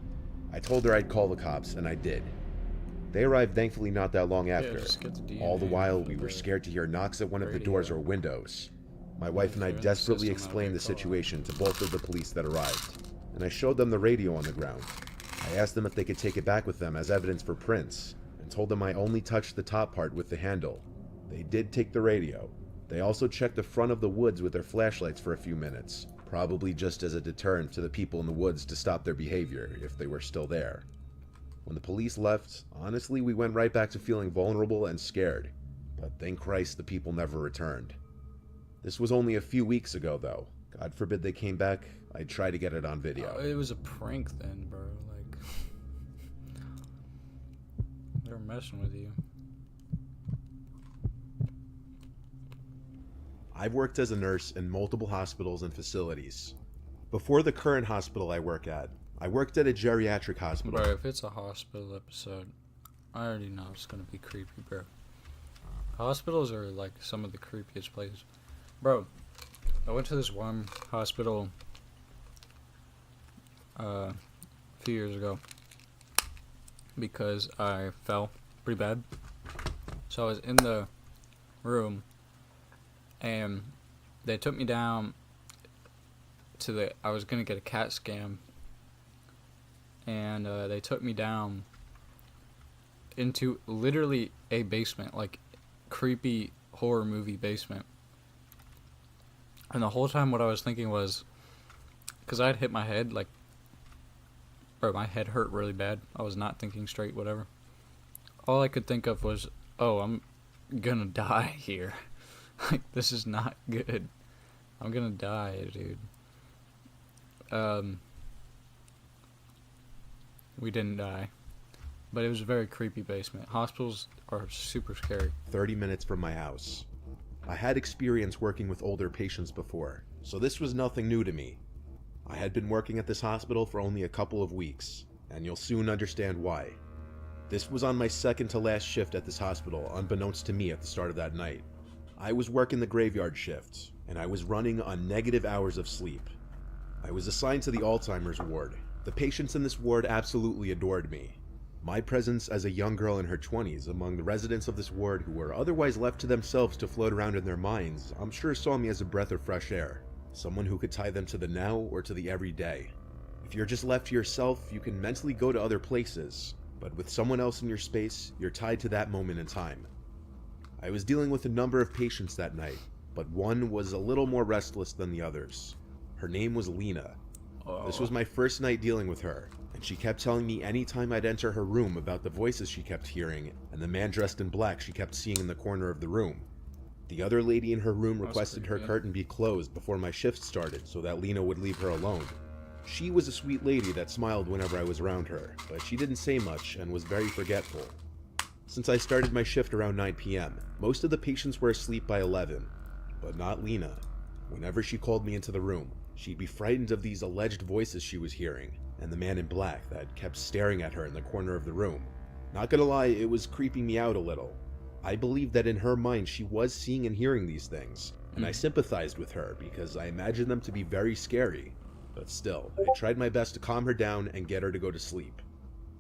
I told her I'd call the cops, and I did. They arrived thankfully not that long after. All the while, we were scared to hear knocks at one of the doors or windows. My wife and I desperately explained the situation to both of the police that arrived, and I showed them the radio on the ground. I asked them if they could take it back with them as evidence for prints, and told them I only touched the top part with the handle. They did take the radio. They also checked the front of the woods with their flashlights for a few minutes, probably just as a deterrent to the people in the woods to stop their behavior if they were still there. When the police left, honestly, we went right back to feeling vulnerable and scared, but thank Christ the people never returned. This was only a few weeks ago, though. God forbid they came back, I'd try to get it on video. It was a prank then, bro. Like, they're messing with you. I've worked as a nurse in multiple hospitals and facilities. Before the current hospital I work at, I worked at a geriatric hospital. Bro, if it's a hospital episode, I already know it's gonna be creepy, bro. Hospitals are like some of the creepiest places. Bro, I went to this one hospital a few years ago because I fell pretty bad. So I was in the room and they took me down to I was gonna get a CAT scan, and they took me down into literally a basement, like creepy horror movie basement. And the whole time what I was thinking was, because I had hit my head, like, bro, my head hurt really bad. I was not thinking straight, whatever. All I could think of was, oh, I'm gonna die here. Like, this is not good. I'm gonna die, dude. We didn't die. But it was a very creepy basement. Hospitals are super scary. 30 minutes from my house. I had experience working with older patients before, so this was nothing new to me. I had been working at this hospital for only a couple of weeks, and you'll soon understand why. This was on my second to last shift at this hospital, unbeknownst to me at the start of that night. I was working the graveyard shift, and I was running on negative hours of sleep. I was assigned to the Alzheimer's ward. The patients in this ward absolutely adored me. My presence as a young girl in her 20s among the residents of this ward who were otherwise left to themselves to float around in their minds, I'm sure saw me as a breath of fresh air, someone who could tie them to the now or to the everyday. If you're just left to yourself, you can mentally go to other places, but with someone else in your space, you're tied to that moment in time. I was dealing with a number of patients that night, but one was a little more restless than the others. Her name was Lena. This was my first night dealing with her, and she kept telling me anytime I'd enter her room about the voices she kept hearing and the man dressed in black she kept seeing in the corner of the room. The other lady in her room requested her curtain be closed before my shift started so that Lena would leave her alone. She was a sweet lady that smiled whenever I was around her, but she didn't say much and was very forgetful. Since I started my shift around 9 p.m., most of the patients were asleep by 11, but not Lena. Whenever she called me into the room, she'd be frightened of these alleged voices she was hearing, and the man in black that kept staring at her in the corner of the room. Not gonna lie, it was creeping me out a little. I believed that in her mind she was seeing and hearing these things, and I sympathized with her because I imagined them to be very scary. But still, I tried my best to calm her down and get her to go to sleep.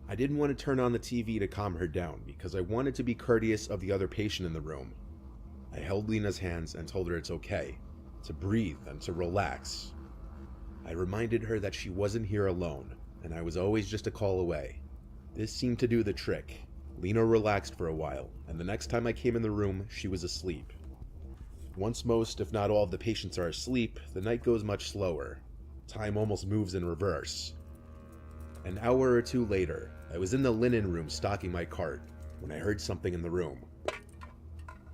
I didn't want to turn on the TV to calm her down because I wanted to be courteous of the other patient in the room. I held Lena's hands and told her it's okay, to breathe and to relax. I reminded her that she wasn't here alone, and I was always just a call away. This seemed to do the trick. Lena relaxed for a while, and the next time I came in the room, she was asleep. Once most, if not all, of the patients are asleep, the night goes much slower. Time almost moves in reverse. An hour or two later, I was in the linen room stocking my cart when I heard something in the room.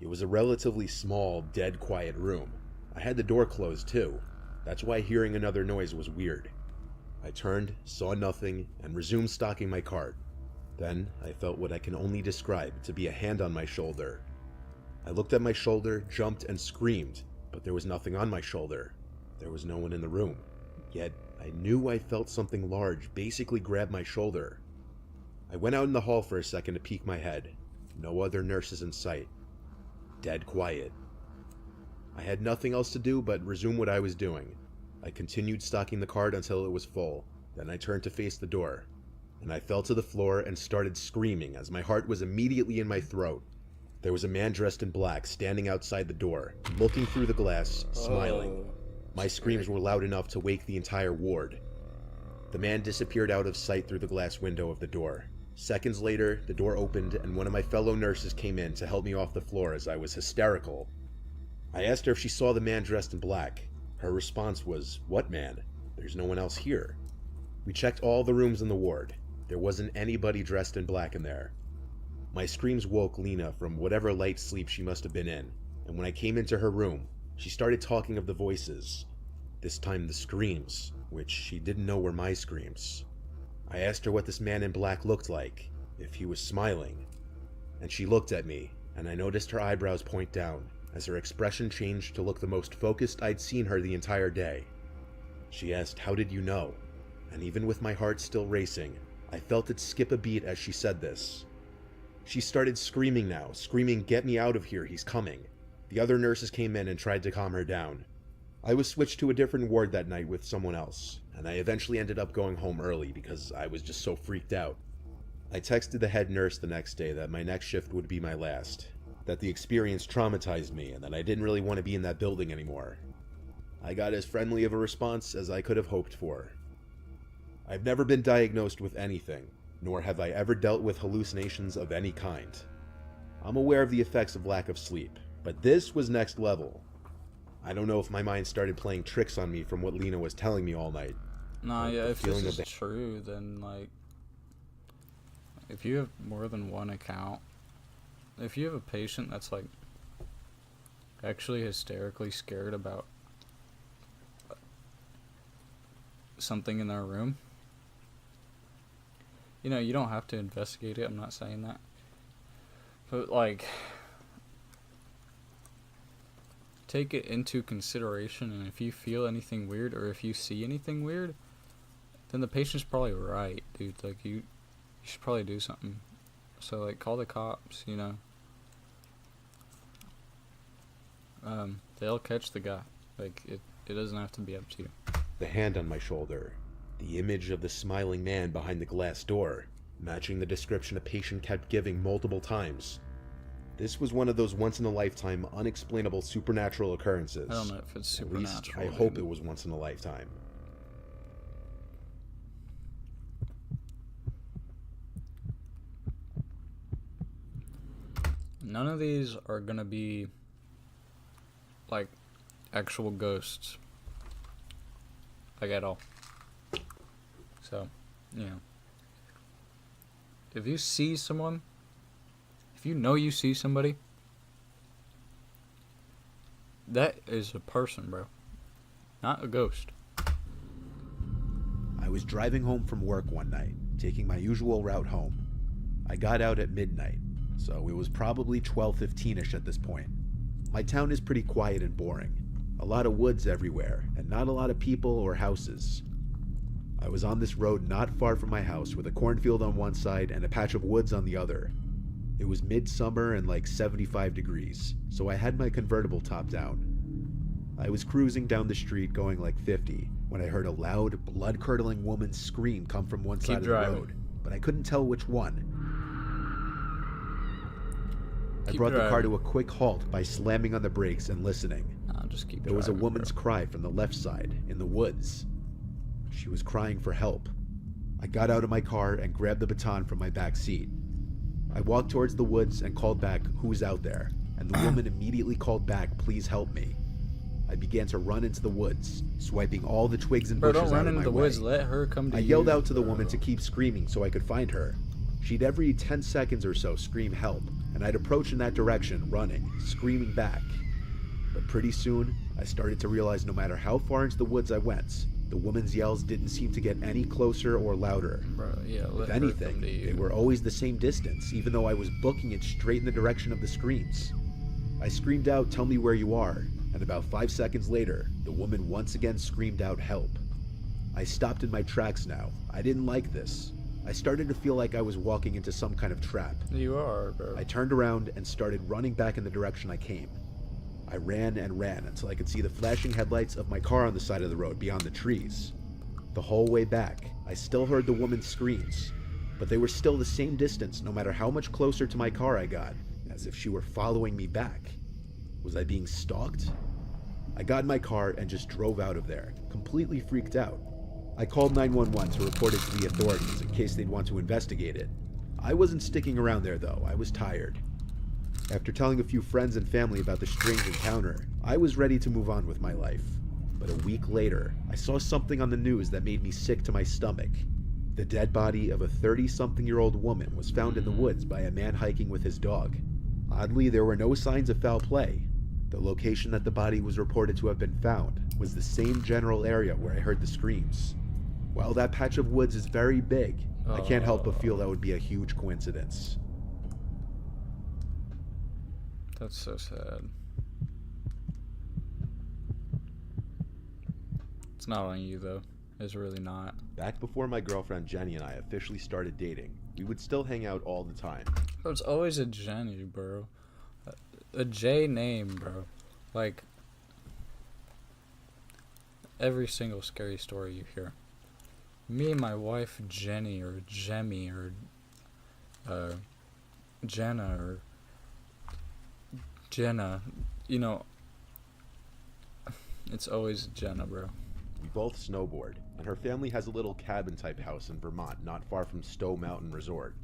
It was a relatively small, dead quiet room. I had the door closed too. That's why hearing another noise was weird. I turned, saw nothing, and resumed stocking my cart. Then I felt what I can only describe to be a hand on my shoulder. I looked at my shoulder, jumped, and screamed, but there was nothing on my shoulder. There was no one in the room. Yet I knew I felt something large basically grab my shoulder. I went out in the hall for a second to peek my head. No other nurses in sight. Dead quiet. I had nothing else to do but resume what I was doing. I continued stocking the cart until it was full. Then I turned to face the door, and I fell to the floor and started screaming as my heart was immediately in my throat. There was a man dressed in black standing outside the door, looking through the glass, smiling. My screams were loud enough to wake the entire ward. The man disappeared out of sight through the glass window of the door. Seconds later, the door opened and one of my fellow nurses came in to help me off the floor as I was hysterical. I asked her if she saw the man dressed in black. Her response was, "What man? There's no one else here." We checked all the rooms in the ward. There wasn't anybody dressed in black in there. My screams woke Lena from whatever light sleep she must have been in, and when I came into her room, she started talking of the voices. This time the screams, which she didn't know were my screams. I asked her what this man in black looked like, if he was smiling, and she looked at me, and I noticed her eyebrows point down, as her expression changed to look the most focused I'd seen her the entire day. She asked, "How did you know?" And even with my heart still racing, I felt it skip a beat as she said this. She started screaming now, screaming, "Get me out of here, he's coming." The other nurses came in and tried to calm her down. I was switched to a different ward that night with someone else, and I eventually ended up going home early because I was just so freaked out. I texted the head nurse the next day that my next shift would be my last, that the experience traumatized me, and that I didn't really want to be in that building anymore. I got as friendly of a response as I could have hoped for. I've never been diagnosed with anything, nor have I ever dealt with hallucinations of any kind. I'm aware of the effects of lack of sleep, but this was next level. I don't know if my mind started playing tricks on me from what Lena was telling me all night. Nah, Like yeah, the if feeling this of is true, then, like, if you have more than one account, if you have a patient that's, like, actually hysterically scared about something in their room, you know, you don't have to investigate it, I'm not saying that, but, like, take it into consideration, and if you feel anything weird or if you see anything weird, then the patient's probably right, dude. Like, you should probably do something. So, like, call the cops, you know. They'll catch the guy. Like, it doesn't have to be up to you. The hand on my shoulder, the image of the smiling man behind the glass door, matching the description a patient kept giving multiple times. This was one of those once-in-a-lifetime, unexplainable supernatural occurrences. I don't know if it's At least, supernatural. I hope it was once in a lifetime. None of these are gonna be like actual ghosts, like at all. So, you know, if you see someone, if you know you see somebody, that is a person, bro, not a ghost. I was driving home from work one night, taking my usual route home. I got out at midnight, so it was probably 12:15ish at this point. My town is pretty quiet and boring. A lot of woods everywhere, and not a lot of people or houses. I was on this road not far from my house with a cornfield on one side and a patch of woods on the other. It was midsummer and like 75 degrees, so I had my convertible top down. I was cruising down the street going like 50 when I heard a loud, blood-curdling woman's scream come from one side of the road, but I couldn't tell which one. I brought the car to a quick halt by slamming on the brakes and listening. Nah, just keep There was a driving, woman's bro. cry from the left side, in the woods. She was crying for help. I got out of my car and grabbed the baton from my back seat. I walked towards the woods and called back, "Who's out there?" And the woman immediately called back, "Please help me." I began to run into the woods, swiping all the twigs and Bro, bushes don't out run of my into the way. woods. Let her come to I you. yelled out to the bro. woman to keep screaming so I could find her. She'd every 10 seconds or so scream help, and I'd approach in that direction, running, screaming back. But pretty soon, I started to realize no matter how far into the woods I went, the woman's yells didn't seem to get any closer or louder. Bro, yeah, let If her anything, come to you. they were always the same distance, even though I was booking it straight in the direction of the screams. I screamed out, "Tell me where you are," and about 5 seconds later, the woman once again screamed out, "Help." I stopped in my tracks now. I didn't like this. I started to feel like I was walking into some kind of trap. You are, bro. I turned around and started running back in the direction I came. I ran and ran until I could see the flashing headlights of my car on the side of the road beyond the trees. The whole way back, I still heard the woman's screams, but they were still the same distance no matter how much closer to my car I got, as if she were following me back. Was I being stalked? I got in my car and just drove out of there, completely freaked out. I called 911 to report it to the authorities in case they'd want to investigate it. I wasn't sticking around there though, I was tired. After telling a few friends and family about the strange encounter, I was ready to move on with my life. But a week later, I saw something on the news that made me sick to my stomach. The dead body of a 30-something-year-old woman was found in the woods by a man hiking with his dog. Oddly, there were no signs of foul play. The location that the body was reported to have been found was the same general area where I heard the screams. While that patch of woods is very big, I can't help but feel that would be a huge coincidence. That's so sad. It's not on you, though. It's really not. Back before my girlfriend Jenny and I officially started dating, we would still hang out all the time. Bro, it's always a Jenny, bro. A J name, bro. Like, every single scary story you hear. Me and my wife, Jenny, or Jemmy, or Jenna, or Jenna, you know, it's always Jenna, bro. We both snowboard, and her family has a little cabin-type house in Vermont, not far from Stowe Mountain Resort.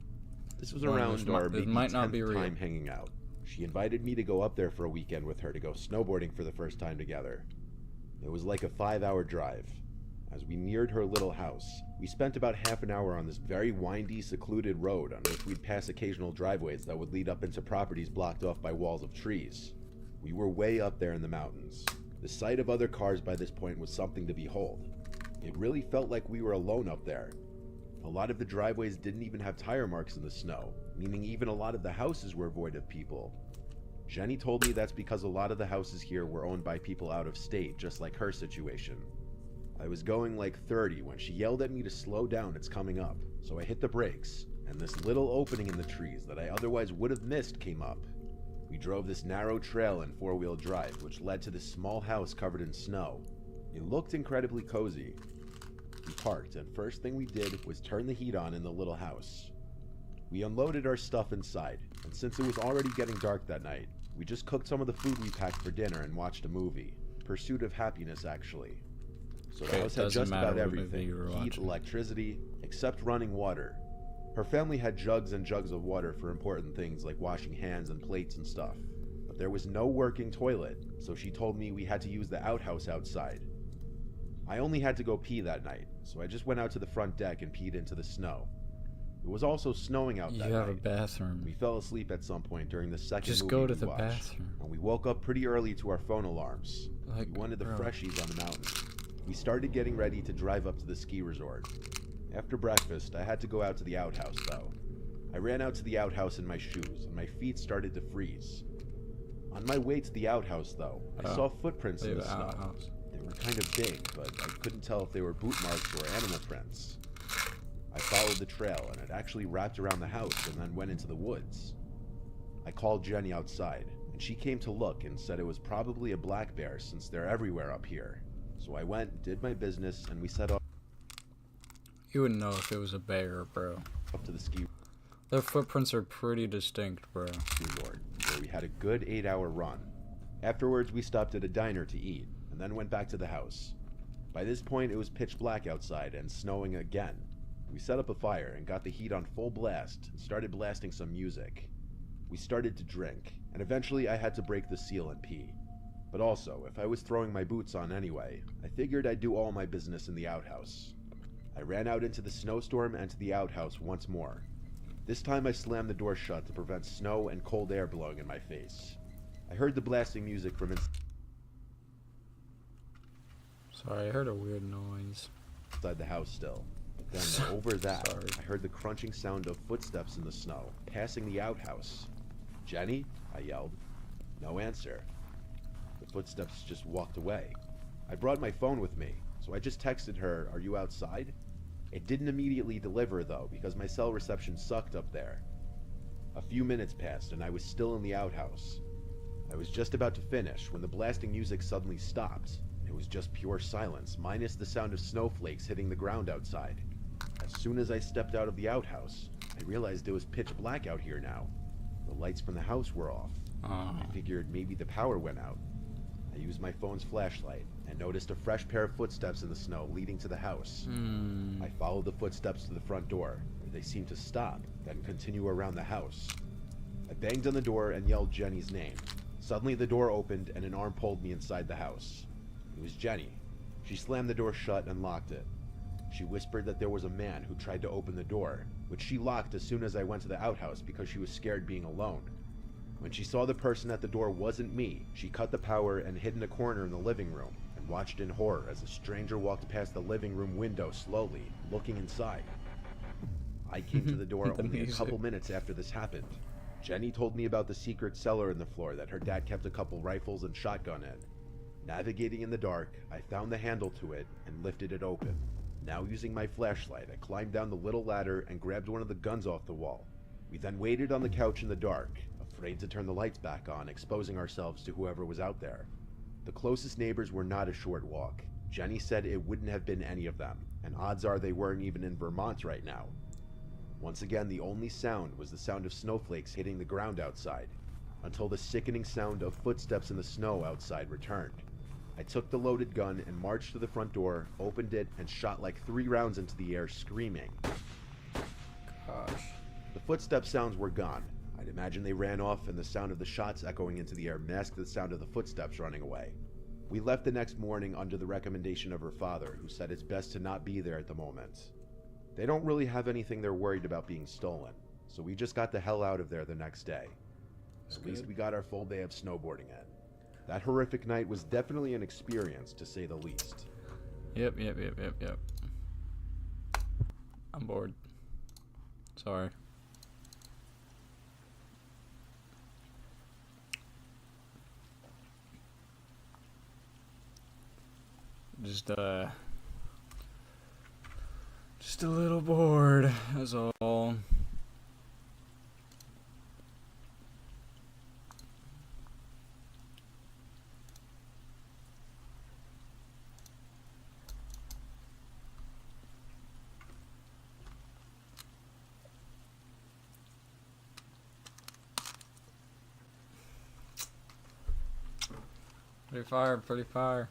This was Well, around our it maybe might not 10th be real. time hanging out. She invited me to go up there for a weekend with her to go snowboarding for the first time together. It was like a 5-hour drive. As we neared her little house, we spent about half an hour on this very windy, secluded road on which we'd pass occasional driveways that would lead up into properties blocked off by walls of trees. We were way up there in the mountains. The sight of other cars by this point was something to behold. It really felt like we were alone up there. A lot of the driveways didn't even have tire marks in the snow, meaning even a lot of the houses were void of people. Jenny told me that's because a lot of the houses here were owned by people out of state, just like her situation. I was going like 30 when she yelled at me to slow down, it's coming up. So I hit the brakes, and this little opening in the trees that I otherwise would have missed came up. We drove this narrow trail in four-wheel drive, which led to this small house covered in snow. It looked incredibly cozy. We parked, and first thing we did was turn the heat on in the little house. We unloaded our stuff inside, and since it was already getting dark that night, we just cooked some of the food we packed for dinner and watched a movie. Pursuit of Happiness, actually. So the Okay, house it had doesn't just matter about what movie everything. you were Heat, watching. electricity, except running water. Her family had jugs and jugs of water for important things like washing hands and plates and stuff. But there was no working toilet, so she told me we had to use the outhouse outside. I only had to go pee that night, so I just went out to the front deck and peed into the snow. It was also snowing out You that have a night. bathroom. We fell asleep at some point during the second Just movie go to we the watched, bathroom. and we woke up pretty early to our phone alarms. Like, We wanted the bro. freshies on the mountain. We started getting ready to drive up to the ski resort. After breakfast, I had to go out to the outhouse though. I ran out to the outhouse in my shoes, and my feet started to freeze. On my way to the outhouse though, I Oh, saw footprints They in have the an snow. outhouse. They were kind of big, but I couldn't tell if they were boot marks or animal prints. I followed the trail, and it actually wrapped around the house and then went into the woods. I called Jenny outside, and she came to look and said it was probably a black bear since they're everywhere up here. So I went, did my business, and we set off You wouldn't know if it was a bear, bro. to the ski Their footprints are pretty distinct, bro. resort, where we had a good 8-hour run. Afterwards, we stopped at a diner to eat, and then went back to the house. By this point, it was pitch black outside and snowing again. We set up a fire and got the heat on full blast and started blasting some music. We started to drink, and eventually I had to break the seal and pee. But also, if I was throwing my boots on anyway, I figured I'd do all my business in the outhouse. I ran out into the snowstorm and to the outhouse once more. This time I slammed the door shut to prevent snow and cold air blowing in my face. I heard the blasting music from Sorry, I heard a weird noise. inside the house still. But then over that, Sorry. I heard the crunching sound of footsteps in the snow, passing the outhouse. "Jenny?" I yelled. No answer. The footsteps just walked away. I brought my phone with me, so I just texted her, "Are you outside?" It didn't immediately deliver though, because my cell reception sucked up there. A few minutes passed and I was still in the outhouse. I was just about to finish when the blasting music suddenly stopped. It was just pure silence, minus the sound of snowflakes hitting the ground outside. As soon as I stepped out of the outhouse, I realized it was pitch black out here now. The lights from the house were off. Oh, I figured maybe the power went out. I used my phone's flashlight and noticed a fresh pair of footsteps in the snow leading to the house. I followed the footsteps to the front door, where they seemed to stop, then continue around the house. I banged on the door and yelled Jenny's name. Suddenly the door opened and an arm pulled me inside the house. It was Jenny. She slammed the door shut and locked it. She whispered that there was a man who tried to open the door, which she locked as soon as I went to the outhouse because she was scared being alone. When she saw the person at the door wasn't me, she cut the power and hid in a corner in the living room and watched in horror as a stranger walked past the living room window slowly, looking inside. I came to the door The only a music. couple minutes after this happened. Jenny told me about the secret cellar in the floor that her dad kept a couple rifles and shotgun in. Navigating in the dark, I found the handle to it and lifted it open. Now using my flashlight, I climbed down the little ladder and grabbed one of the guns off the wall. We then waited on the couch in the dark, afraid to turn the lights back on, exposing ourselves to whoever was out there. The closest neighbors were not a short walk. Jenny said it wouldn't have been any of them, and odds are they weren't even in Vermont right now. Once again, the only sound was the sound of snowflakes hitting the ground outside, until the sickening sound of footsteps in the snow outside returned. I took the loaded gun and marched to the front door, opened it, and shot like 3 rounds into the air, screaming. gosh. The footstep sounds were gone. I'd imagine they ran off and the sound of the shots echoing into the air masked the sound of the footsteps running away. We left the next morning under the recommendation of her father, who said it's best to not be there at the moment. They don't really have anything they're worried about being stolen, so we just got the hell out of there the next day. That's At least good. we got our full day of snowboarding in. That horrific night was definitely an experience, to say the least. Yep. I'm bored. Sorry. just a little bored, that's all. Pretty fire, pretty fire.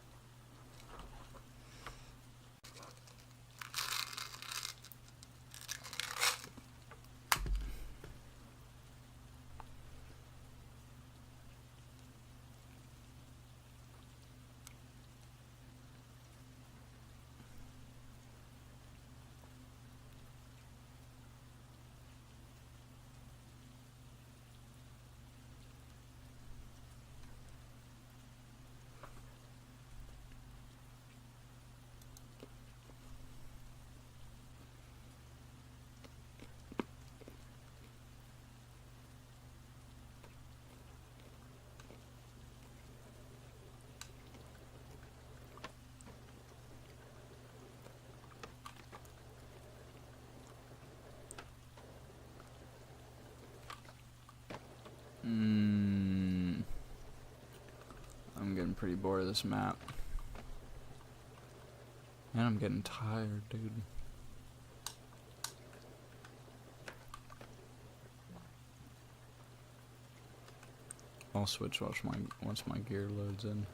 I'm getting pretty bored of this map. And I'm getting tired, dude. I'll switch once my gear loads in.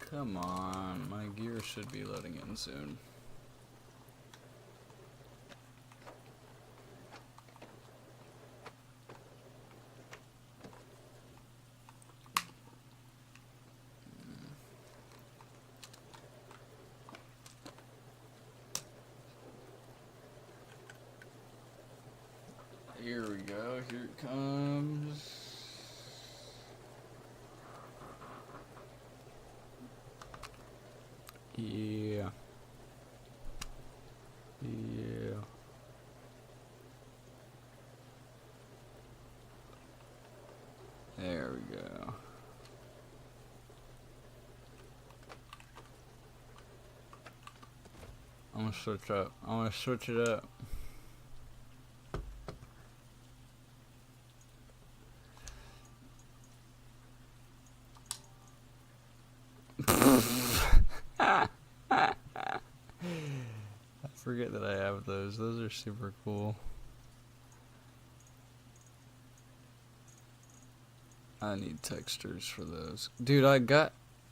Come on, my gear should be loading in soon. Here we go, here it comes. Yeah. Yeah. There we go. I'm gonna switch up. I'm gonna switch it up. I forget that I have those. Those are super cool. I need textures for those. Dude,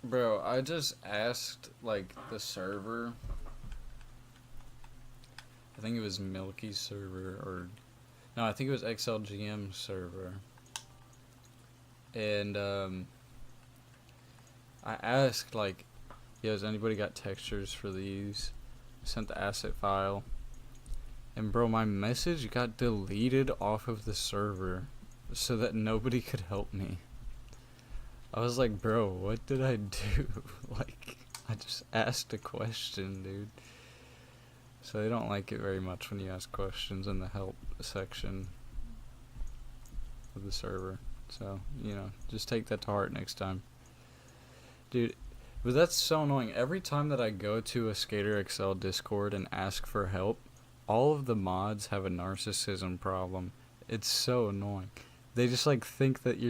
bro, I just asked, like, the server. I think it was Milky server, or... No, I think it was XLGM server. And, I asked, like, yo, has anybody got textures for these? I sent the asset file. And, bro, my message got deleted off of the server so that nobody could help me. I was like, bro, what did I do? Like, I just asked a question, dude. So they don't like it very much when you ask questions in the help section of the server. So, you know, just take that to heart next time. Dude, but that's so annoying. Every time that I go to a Skater XL Discord and ask for help, all of the mods have a narcissism problem. It's so annoying. They just like think that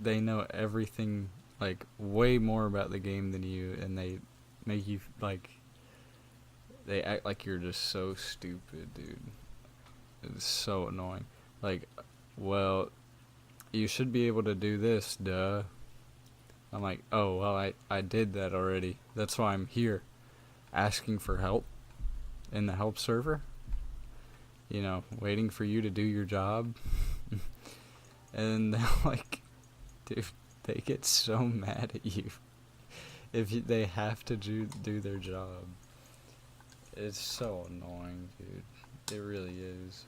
they know everything, like way more about the game than you, and they make you like, they act like you're just so stupid, dude. It's so annoying. Like, well, you should be able to do this, duh. I'm like, oh, well, I did that already. That's why I'm here, asking for help in the help server. You know, waiting for you to do your job. And they're like, dude, they get so mad at you if they have to do their job. It's so annoying, dude. It really is.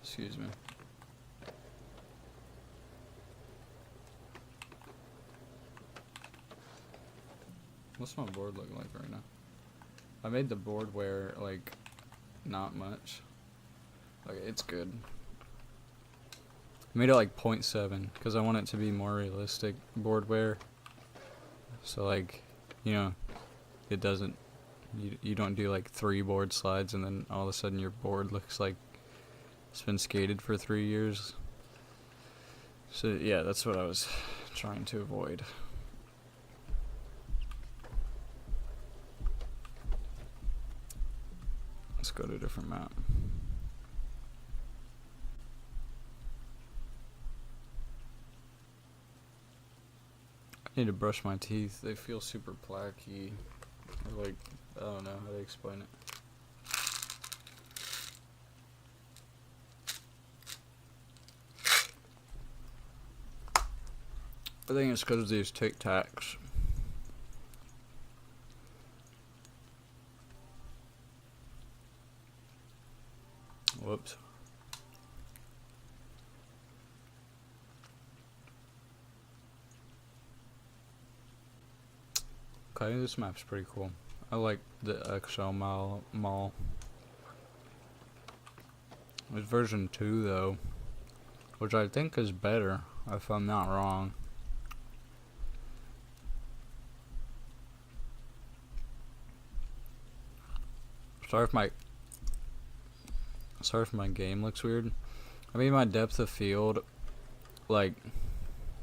Excuse me. What's my board look like right now? I made the board wear, like, not much. Okay, it's good. I made it like 0.7 because I want it to be more realistic board wear. So, like, you know, it doesn't, you don't do like 3 board slides and then all of a sudden your board looks like it's been skated for 3 years. So, yeah, that's what I was trying to avoid. Let's go to a different map. I need to brush my teeth. They feel super plaquey. Or like, I don't know how to explain it. I think it's because of these Tic Tacs. Whoops. Okay, this map's pretty cool. I like the XL Mall. There's version 2 though, which I think is better, if I'm not wrong. Sorry if my game looks weird. I mean, my depth of field, like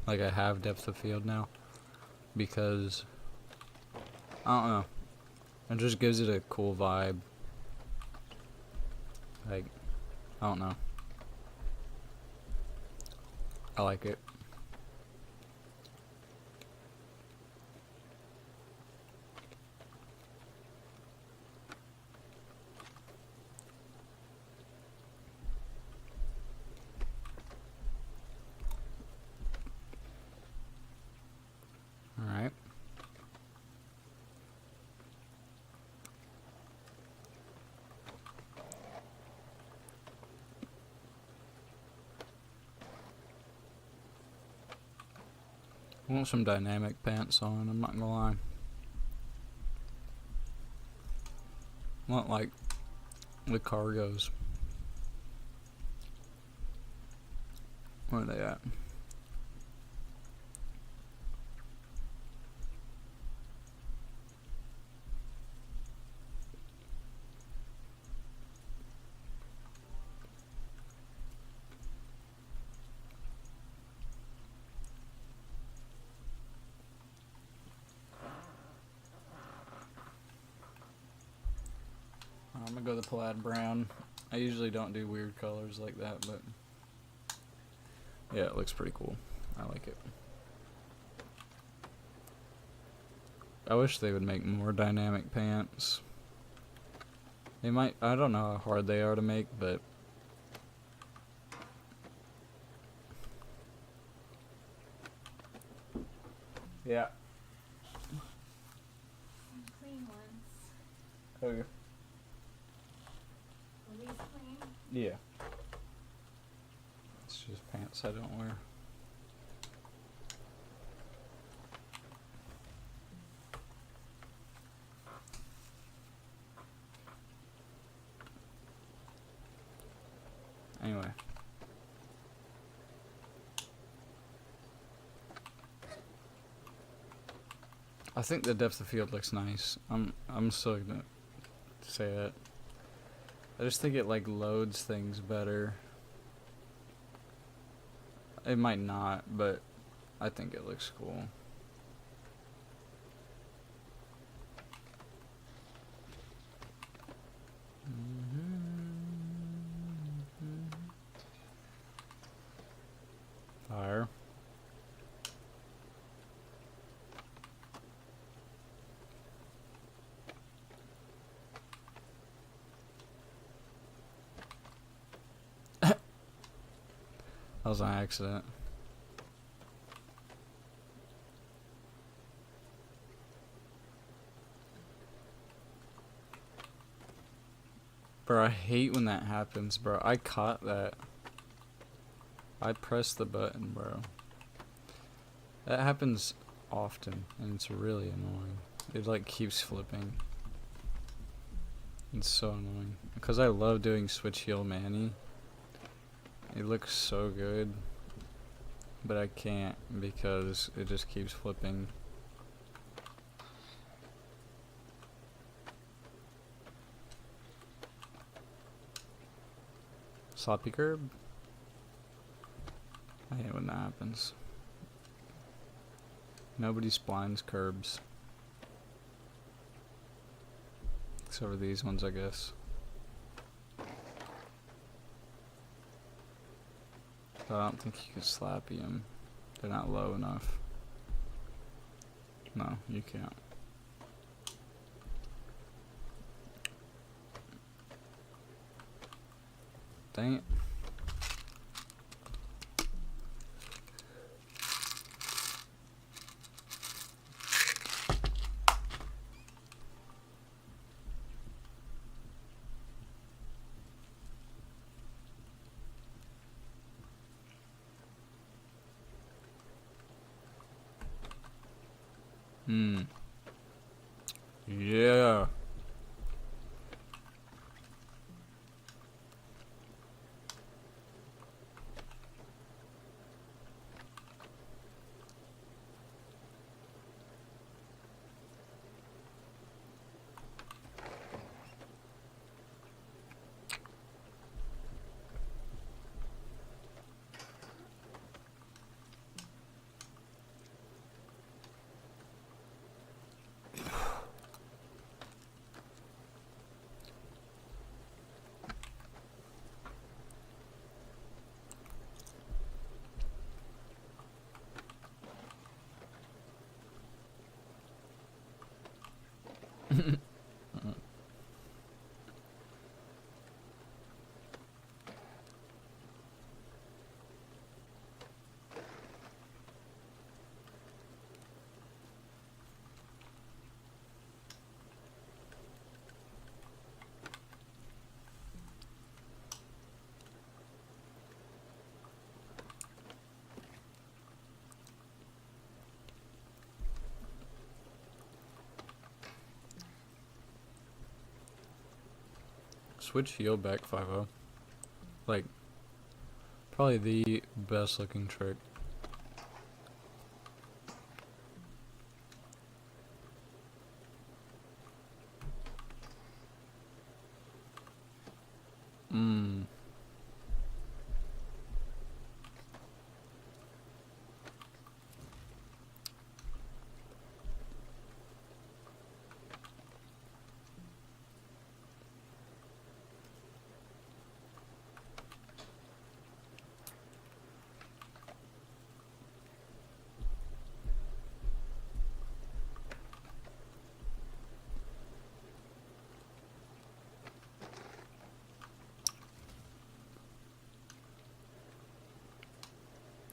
I have depth of field now, because I don't know, it just gives it a cool vibe. Like, I don't know, I like it. Alright. I want some dynamic pants on, I'm not gonna lie. I want like the cargos. Where are they at? I'm gonna go the plaid brown. I usually don't do weird colors like that, but yeah, it looks pretty cool. I like it. I wish they would make more dynamic pants. They might, I don't know how hard they are to make, but yeah. Clean ones. Okay. Are these clean? Yeah. It's just pants I don't wear. Anyway. I think the depth of field looks nice. I'm still gonna say it. I just think it like loads things better. It might not, but I think it looks cool. That was an accident. Bro, I hate when that happens, bro. I caught that. I pressed the button, bro. That happens often, and it's really annoying. It like keeps flipping. It's so annoying. Because I love doing switch heel Manny. It looks so good. But I can't because it just keeps flipping. Sloppy curb? I hate when that happens. Nobody splines curbs. Except for these ones, I guess. But I don't think you can slappy them. They're not low enough. No, you can't. Dang it. Yeah. Switch heel back 5-0. Like, probably the best looking trick.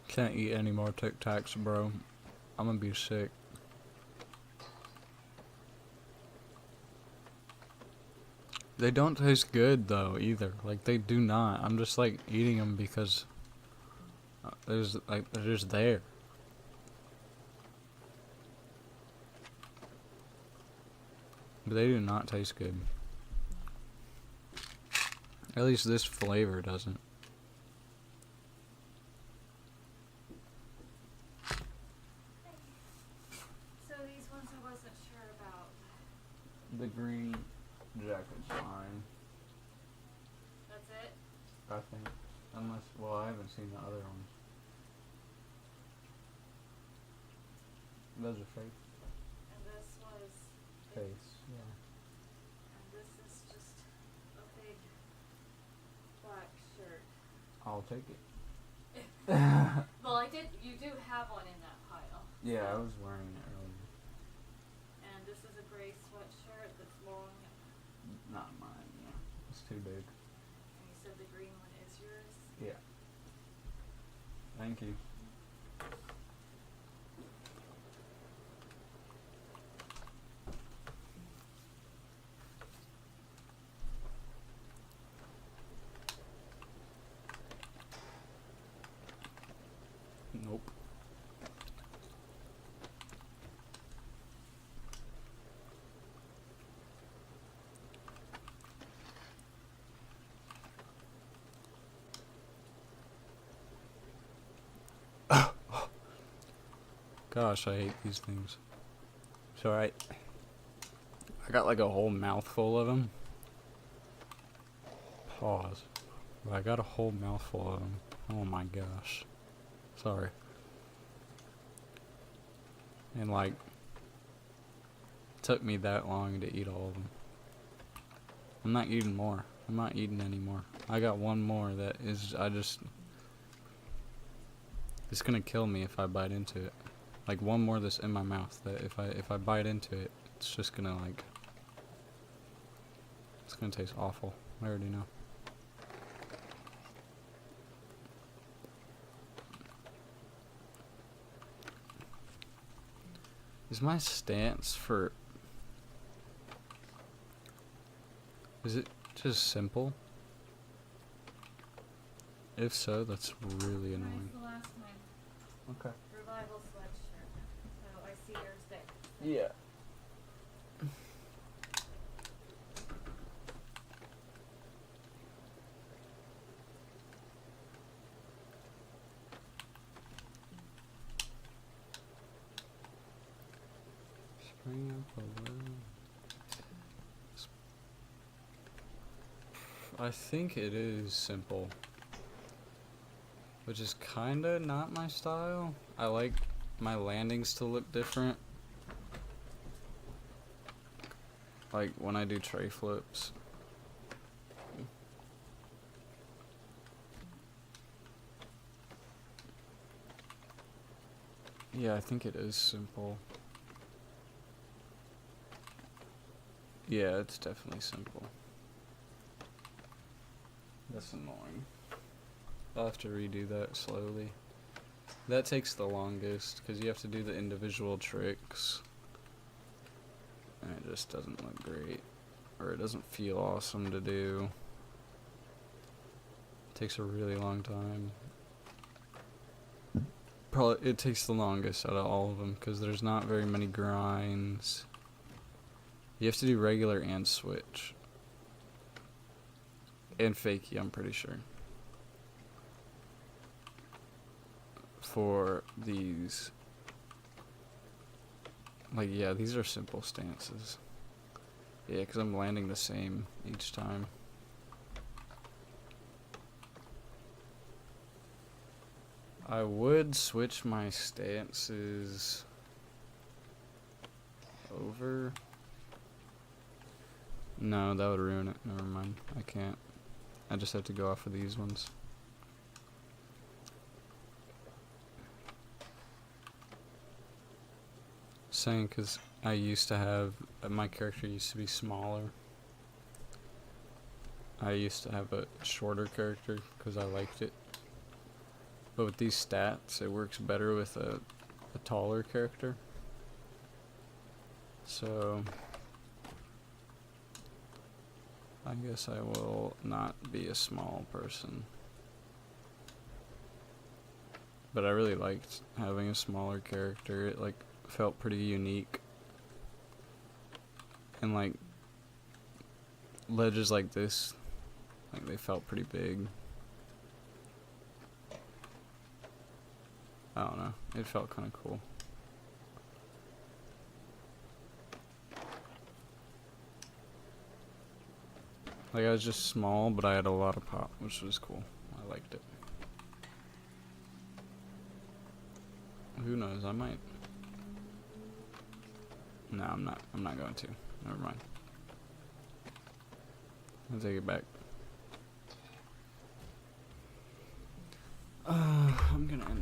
Can't eat any more Tic Tacs, bro. I'm gonna be sick. They don't taste good though either. Like they do not. I'm just like eating them because there's like they're just there. But they do not taste good. At least this flavor doesn't. So these ones I wasn't sure about. The green jacket's fine, That's it? I think. Unless, well, I haven't seen the other ones. Those are fake. And this was, Face, yeah. and this is just a big black shirt. I'll take it. Well, you do have one in that pile. Yeah, I was wearing it earlier. And this is a gray sweatshirt that's long. Not mine, yeah. It's too big. And you said the green one is yours? Yeah. Thank you. Nope. Gosh, I hate these things. So I got like a whole mouthful of them. Pause. But I got a whole mouthful of them. Oh my gosh. Sorry. And like, it took me that long to eat all of them. I'm not eating more. I'm not eating any more. I got one more that is, it's gonna kill me if I bite into it. Like one more that's in my mouth that if I bite into it, it's just gonna like, it's gonna taste awful. I already know. Is my stance for, is it just simple? If so, that's really annoying. The last time. Okay. Revival sweatshirt. So I see yours there. Yeah. Spring up a little. I think it is simple, which is kinda not my style. I like my landings to look different. Like when I do tray flips. Yeah, I think it is simple. Yeah, it's definitely simple. That's annoying. I'll have to redo that slowly. That takes the longest because you have to do the individual tricks. And it just doesn't look great. Or it doesn't feel awesome to do. It takes a really long time. Probably it takes the longest out of all of them because there's not very many grinds. You have to do regular and switch. And fakie, I'm pretty sure. For these. Like, yeah, these are simple stances. Yeah, because I'm landing the same each time. I would switch my stances over. No, that would ruin it. Never mind. I can't. I just have to go off of these ones. Saying because I used to have, my character used to be smaller. I used to have a shorter character because I liked it. But with these stats, it works better with a taller character. So I guess I will not be a small person. But I really liked having a smaller character. It like felt pretty unique. And like ledges like this, like they felt pretty big. I don't know. It felt kind of cool. Like I was just small, but I had a lot of pop, which was cool. I liked it. Who knows? I might. No, I'm not. I'm not going to. Never mind. I'll take it back. I'm gonna end